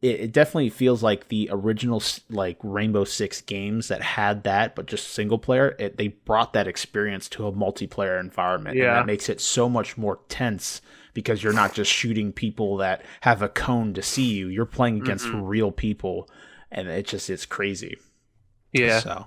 It definitely feels like the original like Rainbow Six games that had that, but just single player. They brought that experience to a multiplayer environment, and that makes it so much more tense because you're not just shooting people that have a cone to see you. You're playing against real people, and it's crazy. Yeah. So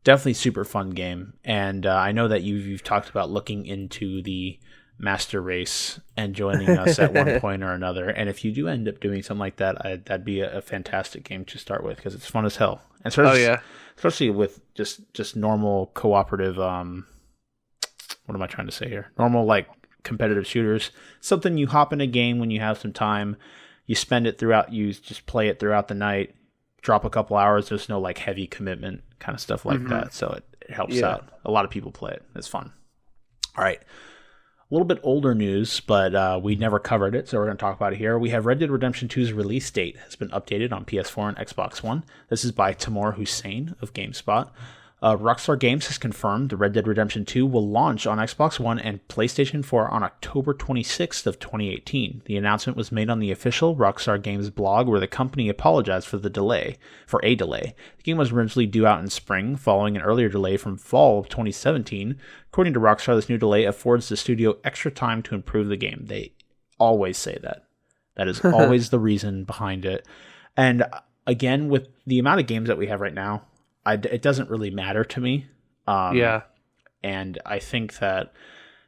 definitely super fun game. And I know that you've talked about looking into the master race and joining us at one point or another. And if you do end up doing something like that, that'd be a fantastic game to start with because it's fun as hell. And especially with just normal cooperative. What am I trying to say here? Normal like competitive shooters. Something you hop in a game when you have some time. You spend it throughout. You just play it throughout the night. Drop a couple hours. There's no like heavy commitment kind of stuff like that. So it helps out. A lot of people play it. It's fun. All right. A little bit older news, but we never covered it, so we're going to talk about it here. We have Red Dead Redemption 2's release date has been updated on PS4 and Xbox One. This is by Timur Hussein of GameSpot. Rockstar Games has confirmed the Red Dead Redemption 2 will launch on Xbox One and PlayStation 4 on October 26th of 2018. The announcement was made on the official Rockstar Games blog, where the company apologized for a delay. The game was originally due out in spring, following an earlier delay from fall of 2017. According to Rockstar, this new delay affords the studio extra time to improve the game. They always say that. That is always the reason behind it. And again, with the amount of games that we have right now, it doesn't really matter to me. And I think that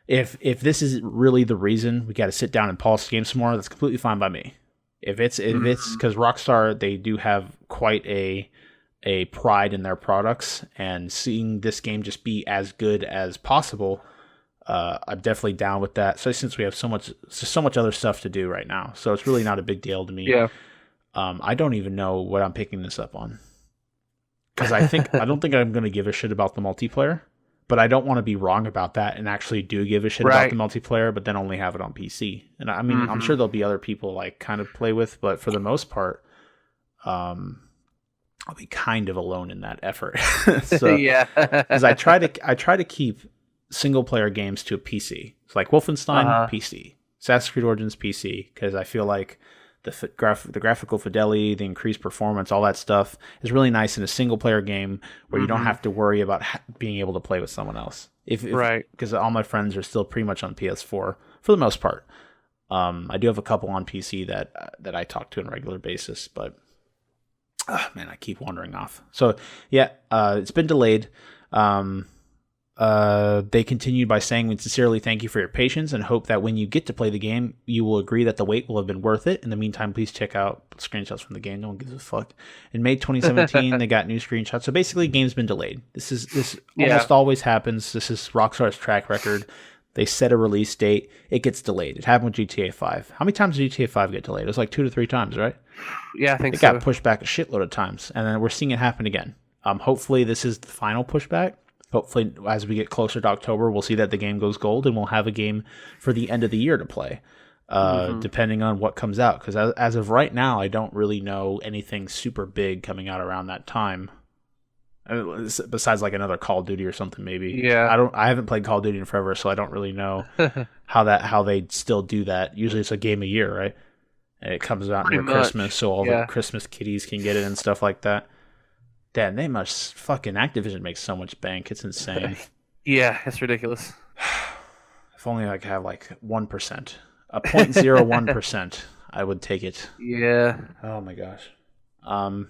if this is really the reason we got to sit down and polish the game some more, that's completely fine by me. If it's because Rockstar, they do have quite a pride in their products, and seeing this game just be as good as possible, I'm definitely down with that. So since we have so much other stuff to do right now, so it's really not a big deal to me. Yeah. I don't even know what I'm picking this up on. Because I don't think I'm going to give a shit about the multiplayer, but I don't want to be wrong about that and actually do give a shit about the multiplayer, but then only have it on PC. And I mean, I'm sure there'll be other people like kind of play with, but for the most part, I'll be kind of alone in that effort. So, because I try to keep single player games to a PC. It's like Wolfenstein PC, Assassin's Creed Origins PC, because I feel like the graphical fidelity, the increased performance, all that stuff is really nice in a single player game where you don't have to worry about being able to play with someone else. Because all my friends are still pretty much on PS4 for the most part. I do have a couple on PC that I talk to on a regular basis, but man, I keep wandering off. So yeah, it's been delayed. They continued by saying, "We sincerely thank you for your patience and hope that when you get to play the game, you will agree that the wait will have been worth it. In the meantime, please check out screenshots from the game. No one gives a fuck." In May 2017, they got new screenshots. So basically, the game's been delayed. This almost always happens. This is Rockstar's track record. They set a release date. It gets delayed. It happened with GTA 5. How many times did GTA 5 get delayed? It was like 2 to 3 times, right? Yeah, I think so. It got pushed back a shitload of times. And then we're seeing it happen again. Hopefully, this is the final pushback. Hopefully, as we get closer to October, we'll see that the game goes gold, and we'll have a game for the end of the year to play, depending on what comes out. Because as of right now, I don't really know anything super big coming out around that time. Besides, like another Call of Duty or something, maybe. Yeah. I haven't played Call of Duty in forever, so I don't really know how they still do that. Usually, it's a game a year, right? And it comes out near Christmas, so all the Christmas kiddies can get it and stuff like that. Damn, they must fucking Activision makes so much bank. It's insane. Yeah, it's ridiculous. If only I could have like 1%, a 0.01%, I would take it. Yeah. Oh my gosh. So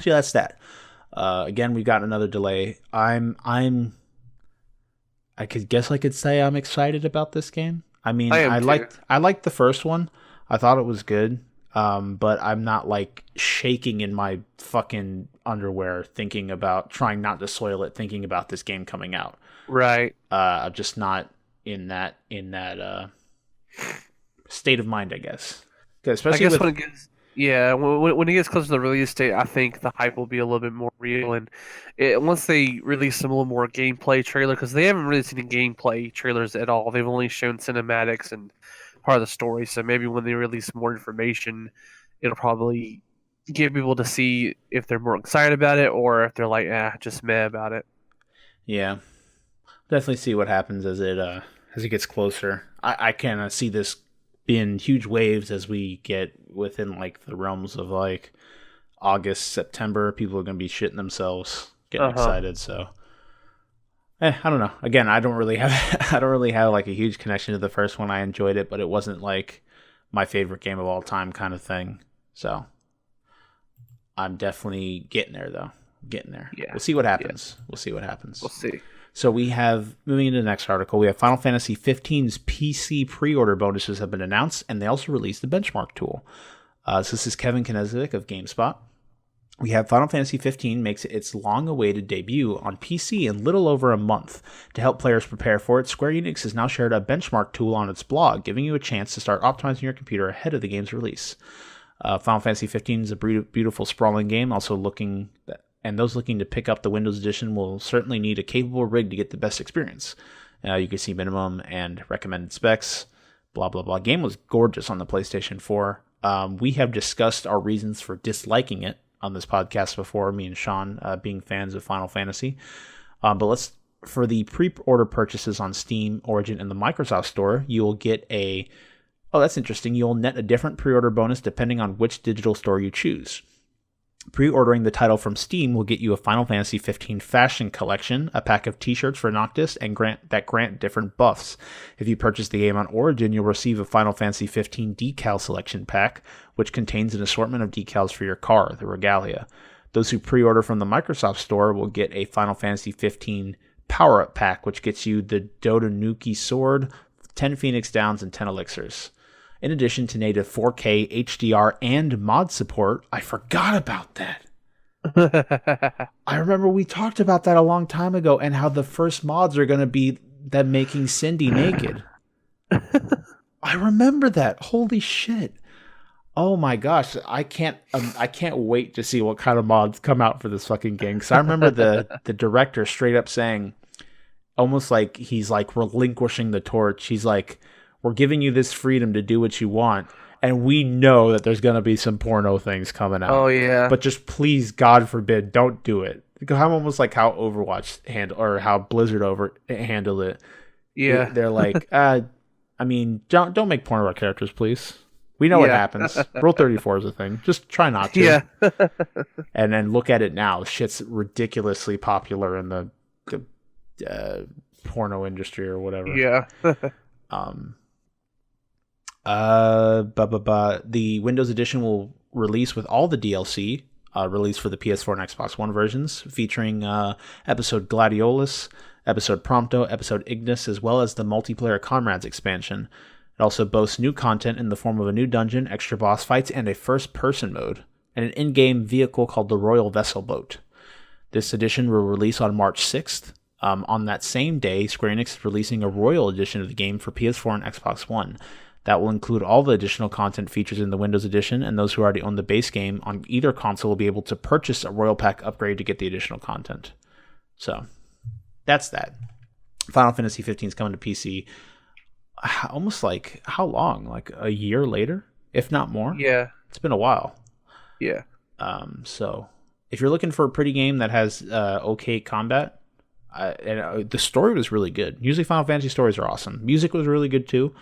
yeah, that's that. Again, we've got another delay. I could say I'm excited about this game. I mean, I liked the first one. I thought it was good. But I'm not like shaking in my fucking underwear trying not to soil it, thinking about this game coming out. Right. I'm just not in that state of mind, I guess. Especially I guess with, when it gets when it gets closer to the release date, I think the hype will be a little bit more real. And once they release some little more gameplay trailer, because they haven't really seen any gameplay trailers at all. They've only shown cinematics and part of the story. So maybe when they release more information, it'll probably get people to see if they're more excited about it or if they're like, just meh about it. yeah, definitely see what happens as it gets closer. I kind of see this being huge waves as we get within like the realms of like August, September. People are going to be shitting themselves, getting excited. So, I don't know. Again, I don't really have like a huge connection to the first one. I enjoyed it, but it wasn't like my favorite game of all time kind of thing. So, I'm definitely getting there though. Getting there. Yeah. We'll see what happens. Yeah. We'll see what happens. We'll see. So we have, moving into the next article, we have Final Fantasy XV's PC pre-order bonuses have been announced, and they also released the benchmark tool. So this is Kevin Knezevic of GameSpot. We have Final Fantasy XV makes its long-awaited debut on PC in little over a month. To help players prepare for it, Square Enix has now shared a benchmark tool on its blog, giving you a chance to start optimizing your computer ahead of the game's release. Final Fantasy XV is a beautiful, sprawling game, and those looking to pick up the Windows Edition will certainly need a capable rig to get the best experience. You can see minimum and recommended specs, blah, blah, blah. Game was gorgeous on the PlayStation 4. We have discussed our reasons for disliking it on this podcast before, me and Shawn being fans of Final Fantasy. But for the pre-order purchases on Steam, Origin, and the Microsoft Store, you'll get that's interesting. You'll net a different pre-order bonus depending on which digital store you choose. Pre-ordering the title from Steam will get you a Final Fantasy XV fashion collection, a pack of t-shirts for Noctis, and grant different buffs. If you purchase the game on Origin, you'll receive a Final Fantasy XV decal selection pack, which contains an assortment of decals for your car, the Regalia. Those who pre-order from the Microsoft Store will get a Final Fantasy XV power-up pack, which gets you the Dodonuki sword, 10 Phoenix Downs, and 10 elixirs. In addition to native 4K, HDR, and mod support, I forgot about that. I remember we talked about that a long time ago and how the first mods are going to be them making Cindy naked. I remember that. Holy shit. Oh my gosh. I can't wait to see what kind of mods come out for this fucking game. Because I remember the director straight up saying, almost like he's like relinquishing the torch. He's like, we're giving you this freedom to do what you want, and we know that there's going to be some porno things coming out. Oh, yeah. But just please, God forbid, don't do it. Because I'm almost like how Overwatch or how Blizzard handled it. Yeah. They're like, don't make porn about characters, please. We know what happens. Rule 34 is a thing. Just try not to. Yeah. And then look at it now. Shit's ridiculously popular in the porno industry or whatever. Yeah. The Windows Edition will release with all the DLC released for the PS4 and Xbox One versions, featuring episode Gladiolus, episode Prompto, episode Ignis, as well as the multiplayer Comrades expansion. It also boasts new content in the form of a new dungeon, extra boss fights, and a first-person mode, and an in-game vehicle called the Royal Vessel Boat. This edition will release on March 6th. On that same day, Square Enix is releasing a Royal Edition of the game for PS4 and Xbox One. That will include all the additional content features in the Windows Edition, and those who already own the base game on either console will be able to purchase a Royal Pack upgrade to get the additional content. So, that's that. Final Fantasy XV is coming to PC almost like, how long? Like a year later? If not more? Yeah. It's been a while. Yeah. So, if you're looking for a pretty game that has okay combat, the story was really good. Usually Final Fantasy stories are awesome. Music was really good too.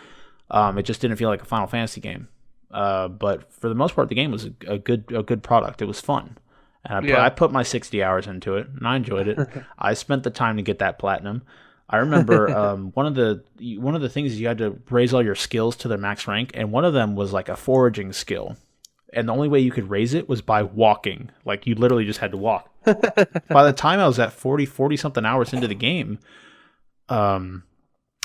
It just didn't feel like a Final Fantasy game. But for the most part, the game was a good product. It was fun. And I put my 60 hours into it, and I enjoyed it. I spent the time to get that platinum. I remember one of the things is you had to raise all your skills to their max rank, and one of them was like a foraging skill. And the only way you could raise it was by walking. Like, you literally just had to walk. By the time I was at 40-something hours into the game,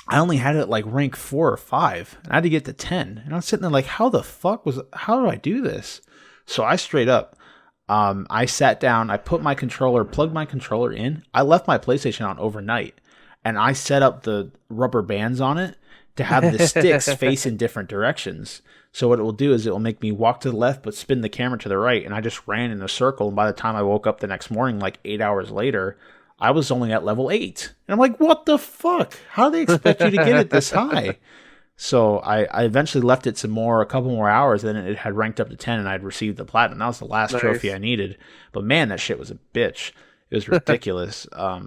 I only had it like rank 4 or 5. And I had to get to 10. And I was sitting there like, how do I do this? So I straight up, I sat down, I plugged my controller in. I left my PlayStation on overnight. and I set up the rubber bands on it to have the sticks face in different directions. So what it will do is it will make me walk to the left but spin the camera to the right, and I just ran in a circle, and by the time I woke up the next morning, like 8 hours later, I was only at level 8. And I'm like, what the fuck? How do they expect you to get it this high? So I eventually left it a couple more hours, and then it had ranked up to 10, and I'd received the platinum. That was the last trophy I needed. But man, that shit was a bitch. It was ridiculous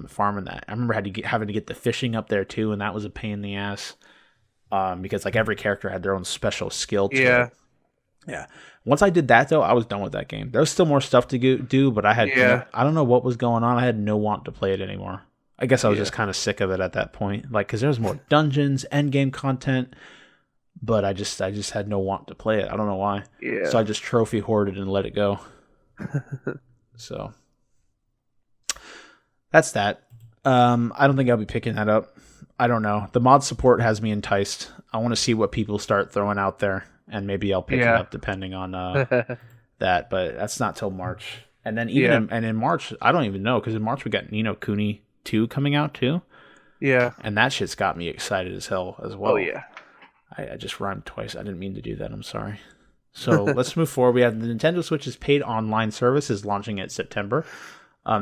farming that. I remember having to get the fishing up there too, and that was a pain in the ass. Because like every character had their own special skill to it. Yeah. Once I did that though, I was done with that game. There was still more stuff to do, but I had I don't know what was going on. I had no want to play it anymore. I guess I was just kind of sick of it at that point. Like, cause there was more dungeons, end game content, but I just had no want to play it. I don't know why. Yeah. So I just trophy hoarded and let it go. So that's that. I don't think I'll be picking that up. I don't know. The mod support has me enticed. I want to see what people start throwing out there, and maybe I'll pick it up depending on that. But that's not till March. And then in March, I don't even know, because in March we got Ni no Kuni 2 coming out too. Yeah. And that shit's got me excited as hell as well. Oh yeah. I just rhymed twice. I didn't mean to do that. I'm sorry. So let's move forward. We have the Nintendo Switch's paid online service is launching in September.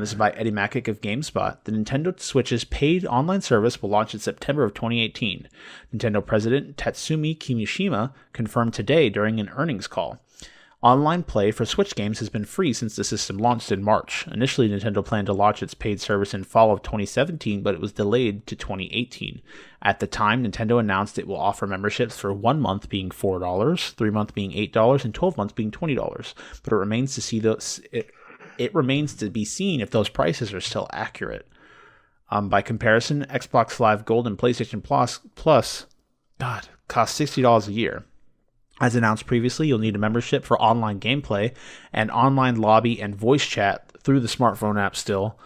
This is by Eddie Makic of GameSpot. The Nintendo Switch's paid online service will launch in September of 2018. Nintendo President Tatsumi Kimishima confirmed today during an earnings call. Online play for Switch games has been free since the system launched in March. Initially, Nintendo planned to launch its paid service in fall of 2017, but it was delayed to 2018. At the time, Nintendo announced it will offer memberships for 1 month being $4, 3 months being $8, and 12 months being $20. But it remains to be seen if those prices are still accurate. By comparison, Xbox Live Gold and PlayStation Plus cost $60 a year. As announced previously, you'll need a membership for online gameplay and online lobby and voice chat through the smartphone app still,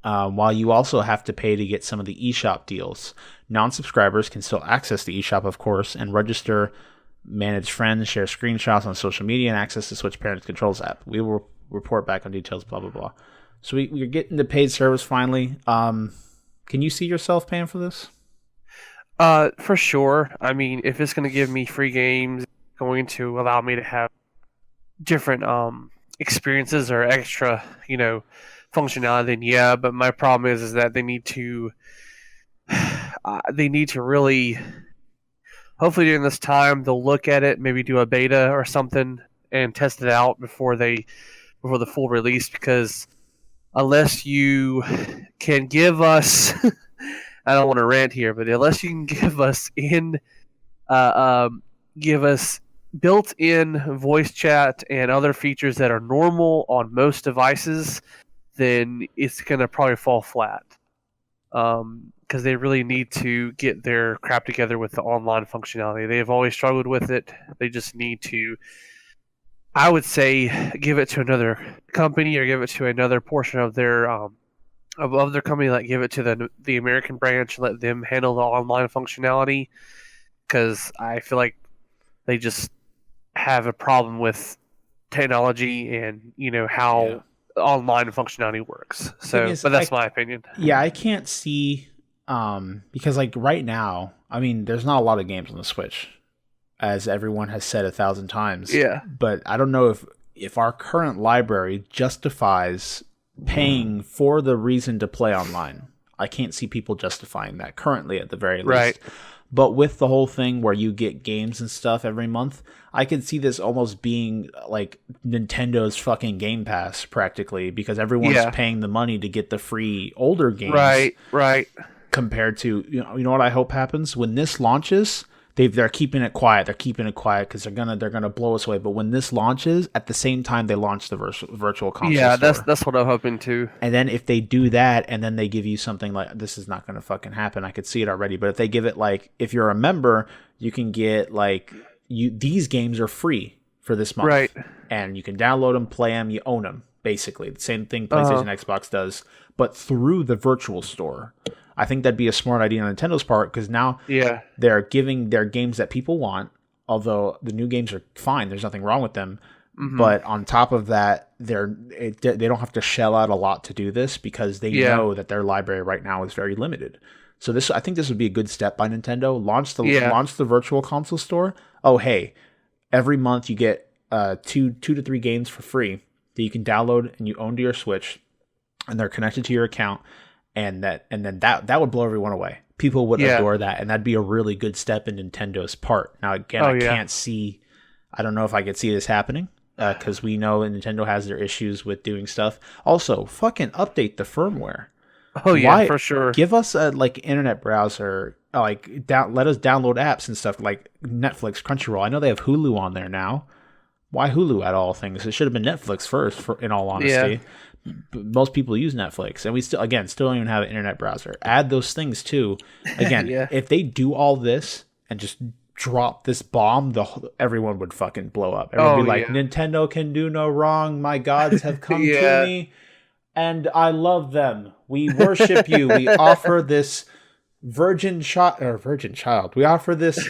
while you also have to pay to get some of the eShop deals. Non-subscribers can still access the eShop, of course, and register, manage friends, share screenshots on social media, and access the Switch Parents Controls app. We will report back on details, blah, blah, blah. So we're getting the paid service finally. Can you see yourself paying for this? For sure. I mean, if it's going to give me free games, going to allow me to have different experiences or extra, functionality, then yeah. But my problem is that they need to really, hopefully during this time they'll look at it, maybe do a beta or something and test it out before the full release, because unless you can give us I don't want to rant here, but unless you can give us built-in voice chat and other features that are normal on most devices, then it's gonna probably fall flat. Because they really need to get their crap together with the online functionality. They have always struggled with it. They just need to, I would say, give it to another company or give it to another portion of their of their company, like give it to the American branch, let them handle the online functionality, because I feel like they just have a problem with technology and how online functionality works. So, but that's my opinion. Yeah, I can't see because like right now, I mean, there's not a lot of games on the Switch, as everyone has said 1,000 times. Yeah, but I don't know if our current library justifies paying for the reason to play online. I can't see people justifying that currently, at the very least. Right. But with the whole thing where you get games and stuff every month, I can see this almost being like Nintendo's fucking Game Pass practically, because everyone's paying the money to get the free older games. Right. Compared to, you know what I hope happens when this launches? They're keeping it quiet. They're keeping it quiet because they're gonna blow us away. But when this launches, at the same time they launch the virtual console store. That's what I'm hoping too. And then if they do that, and then they give you something like, this is not gonna fucking happen. I could see it already. But if they give it like, if you're a member, you can get like these games are free for this month, right? And you can download them, play them, you own them. Basically, the same thing PlayStation, Xbox does, but through the virtual store. I think that'd be a smart idea on Nintendo's part, because now they're giving their games that people want, although the new games are fine. There's nothing wrong with them. But on top of that, they don't have to shell out a lot to do this because they know that their library right now is very limited. So I think this would be a good step by Nintendo. Launch the virtual console store. Oh, hey, every month you get 2 to 3 games for free that you can download and you own to your Switch, and they're connected to your account, and then that would blow everyone away. People would adore that, and that'd be a really good step in Nintendo's part. Now, again, I don't know if I could see this happening, because we know Nintendo has their issues with doing stuff. Also, fucking update the firmware. Oh yeah, for sure. Give us a internet browser, let us download apps and stuff like Netflix, Crunchyroll. I know they have Hulu on there now. Why Hulu at all things? It should have been Netflix first, in all honesty. Yeah. Most people use Netflix, and we still don't even have an internet browser. Add those things too. Again, if they do all this and just drop this bomb, everyone would fucking blow up. Everyone would be like, Nintendo can do no wrong. My gods have come to me, and I love them. We worship you. We offer this virgin child. We offer this.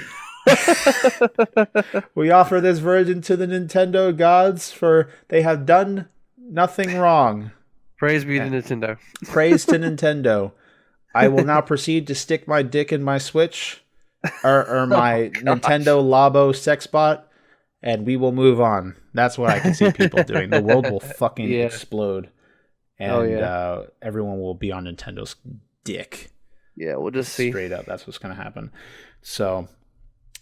We offer this virgin to the Nintendo gods, for they have done nothing wrong. Praise be to Nintendo. Praise to Nintendo. I will now proceed to stick my dick in my Switch or my Nintendo Labo sex bot, and we will move on. That's what I can see people doing. The world will fucking explode, and everyone will be on Nintendo's dick. Yeah, we'll just see. Straight up, that's what's going to happen. So,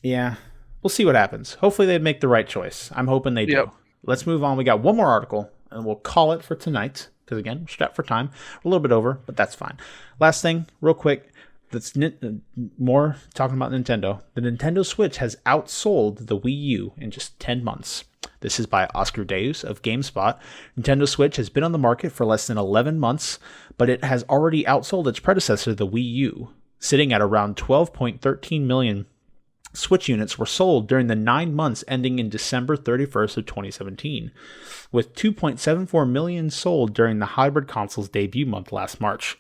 yeah, we'll see what happens. Hopefully they make the right choice. I'm hoping they do. Let's move on. We got one more article, and we'll call it for tonight. Because, again, we're strapped for time. We're a little bit over, but that's fine. Last thing, real quick. That's more talking about Nintendo. The Nintendo Switch has outsold the Wii U in just 10 months. This is by Oscar Deus of GameSpot. Nintendo Switch has been on the market for less than 11 months, but it has already outsold its predecessor, the Wii U, sitting at around 12.13 million Switch units were sold during the 9 months ending in December 31st of 2017, with 2.74 million sold during the hybrid console's debut month last March.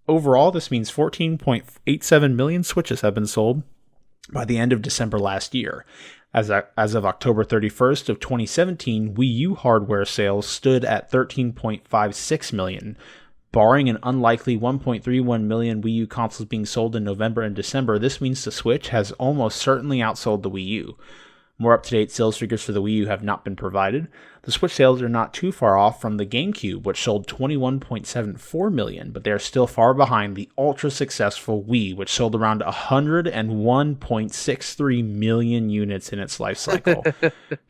Overall, this means 14.87 million Switches have been sold by the end of December last year. As of October 31st of 2017, Wii U hardware sales stood at 13.56 million. Barring an unlikely 1.31 million Wii U consoles being sold in November and December, this means the Switch has almost certainly outsold the Wii U. More up-to-date sales figures for the Wii U have not been provided. The Switch sales are not too far off from the GameCube, which sold 21.74 million, but they are still far behind the ultra-successful Wii, which sold around 101.63 million units in its life cycle.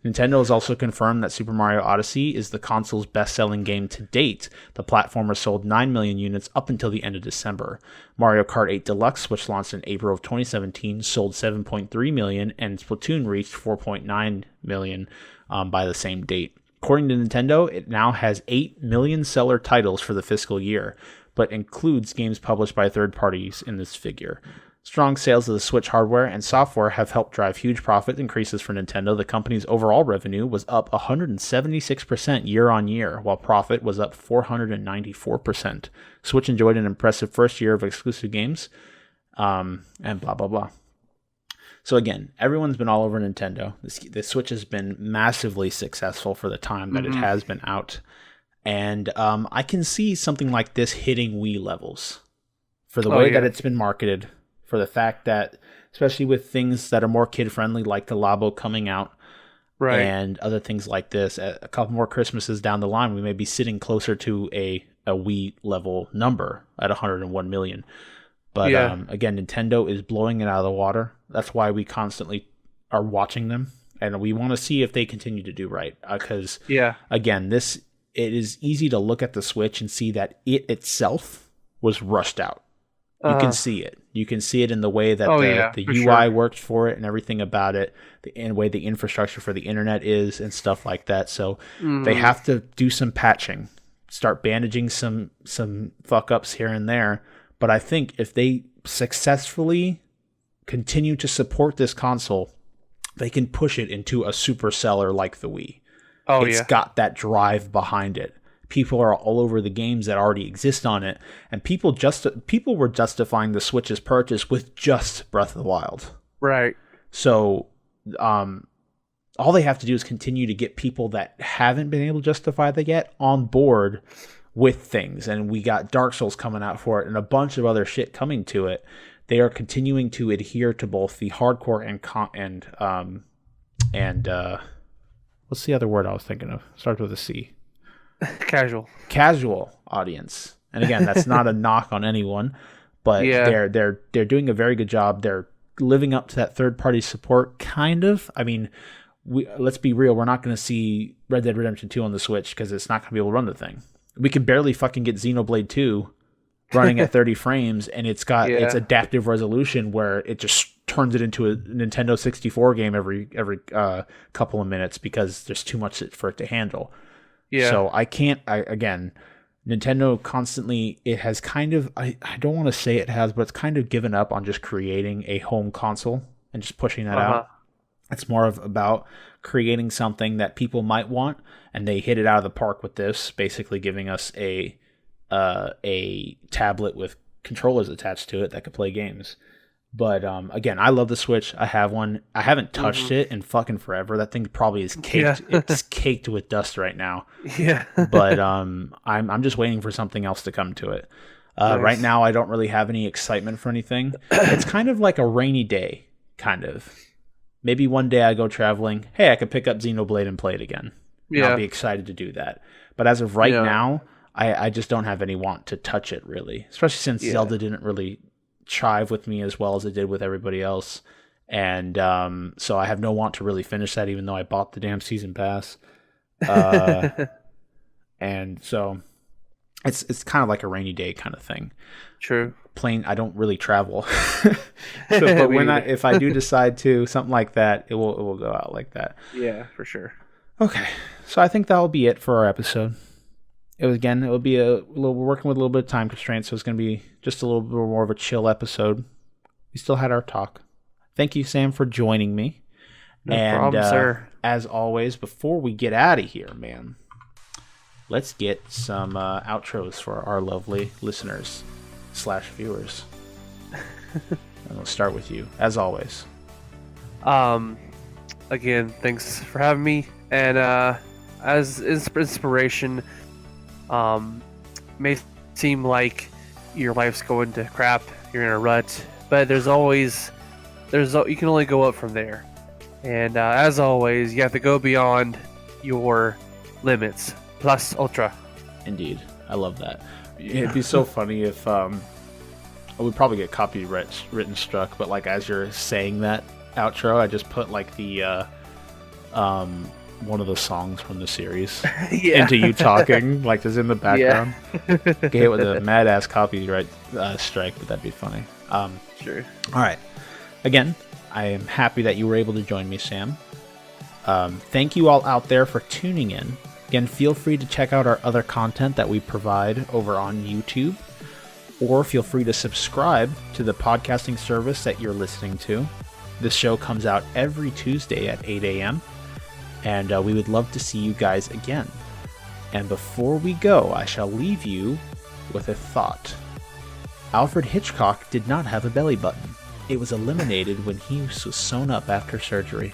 Nintendo has also confirmed that Super Mario Odyssey is the console's best-selling game to date. The platformer sold 9 million units up until the end of December. Mario Kart 8 Deluxe, which launched in April of 2017, sold 7.3 million, and Splatoon reached 4.9 million by the same date. According to Nintendo, it now has 8 million seller titles for the fiscal year, but includes games published by third parties in this figure. Strong sales of the Switch hardware and software have helped drive huge profit increases for Nintendo. The company's overall revenue was up 176% year on year, while profit was up 494%. Switch enjoyed an impressive first year of exclusive games, and blah, blah, blah. So again, everyone's been all over Nintendo. The Switch has been massively successful for the time that it has been out. And I can see something like this hitting Wii levels for the way that it's been marketed, for the fact that, especially with things that are more kid-friendly, like the Labo coming out, and other things like this, a couple more Christmases down the line, we may be sitting closer to a Wii level number at 101 million. But again, Nintendo is blowing it out of the water. That's why we constantly are watching them, and we want to see if they continue to do right. Because again, it is easy to look at the Switch and see that it itself was rushed out. You can see it. You can see it in the way that the UI works for it and everything about it, the way the infrastructure for the internet is and stuff like that. So they have to do some patching, start bandaging some fuck ups here and there. But I think if they successfully continue to support this console, they can push it into a super seller like the Wii. It's got that drive behind it. People are all over the games that already exist on it, and people were justifying the Switch's purchase with just Breath of the Wild. Right. So, all they have to do is continue to get people that haven't been able to justify that yet on board with things. And we got Dark Souls coming out for it and a bunch of other shit coming to it. They are continuing to adhere to both the hardcore and what's the other word I was thinking of? Starts with a C. Casual audience. And again, that's not a knock on anyone, but they're doing a very good job. They're living up to that third-party support, kind of. I mean, let's be real. We're not going to see Red Dead Redemption 2 on the Switch because it's not going to be able to run the thing. We can barely fucking get Xenoblade 2 running at 30 frames, and it's got its adaptive resolution where it just turns it into a Nintendo 64 game every couple of minutes because there's too much for it to handle. Yeah. So again, Nintendo constantly, it has kind of, I don't want to say it has, but it's kind of given up on just creating a home console and just pushing that out. It's more about creating something that people might want, and they hit it out of the park with this, basically giving us a tablet with controllers attached to it that could play games. But again, I love the Switch. I have one. I haven't touched it in fucking forever. That thing probably is caked. Yeah. It's caked with dust right now. Yeah. But I'm just waiting for something else to come to it. Nice. Right now, I don't really have any excitement for anything. It's kind of like a rainy day, kind of. Maybe one day I go traveling. Hey, I could pick up Xenoblade and play it again. Yeah. I'll be excited to do that. But as of right now, I just don't have any want to touch it, really. Especially since Zelda didn't really chive with me as well as it did with everybody else. And so I have no want to really finish that, even though I bought the damn season pass. And so it's kind of like a rainy day kind of thing. True. I don't really travel. But if I do decide to, something like that, it will go out like that. Yeah, for sure. Okay. So I think that will be it for our episode. We're working with a little bit of time constraints, so it's going to be just a little bit more of a chill episode. We still had our talk. Thank you, Sam, for joining me. No problem, sir. As always, before we get out of here, man, let's get some outros for our lovely listeners / viewers. And we'll start with you, as always. Again, thanks for having me. And as inspiration, may seem like your life's going to crap, you're in a rut, but you can only go up from there. And as always, you have to go beyond your limits, plus ultra. Indeed, I love that. It'd be so funny if we'd probably get copyright written struck, but like as you're saying that outro, I just put like the one of the songs from the series into you talking, like just in the background. Get hit with a mad ass copyright strike, but that'd be funny. Sure. All right. Again, I am happy that you were able to join me, Sam. Thank you all out there for tuning in. Again, feel free to check out our other content that we provide over on YouTube, or feel free to subscribe to the podcasting service that you're listening to. This show comes out every Tuesday at 8 a.m., and we would love to see you guys again. And before we go, I shall leave you with a thought. Alfred Hitchcock did not have a belly button. It was eliminated when he was sewn up after surgery.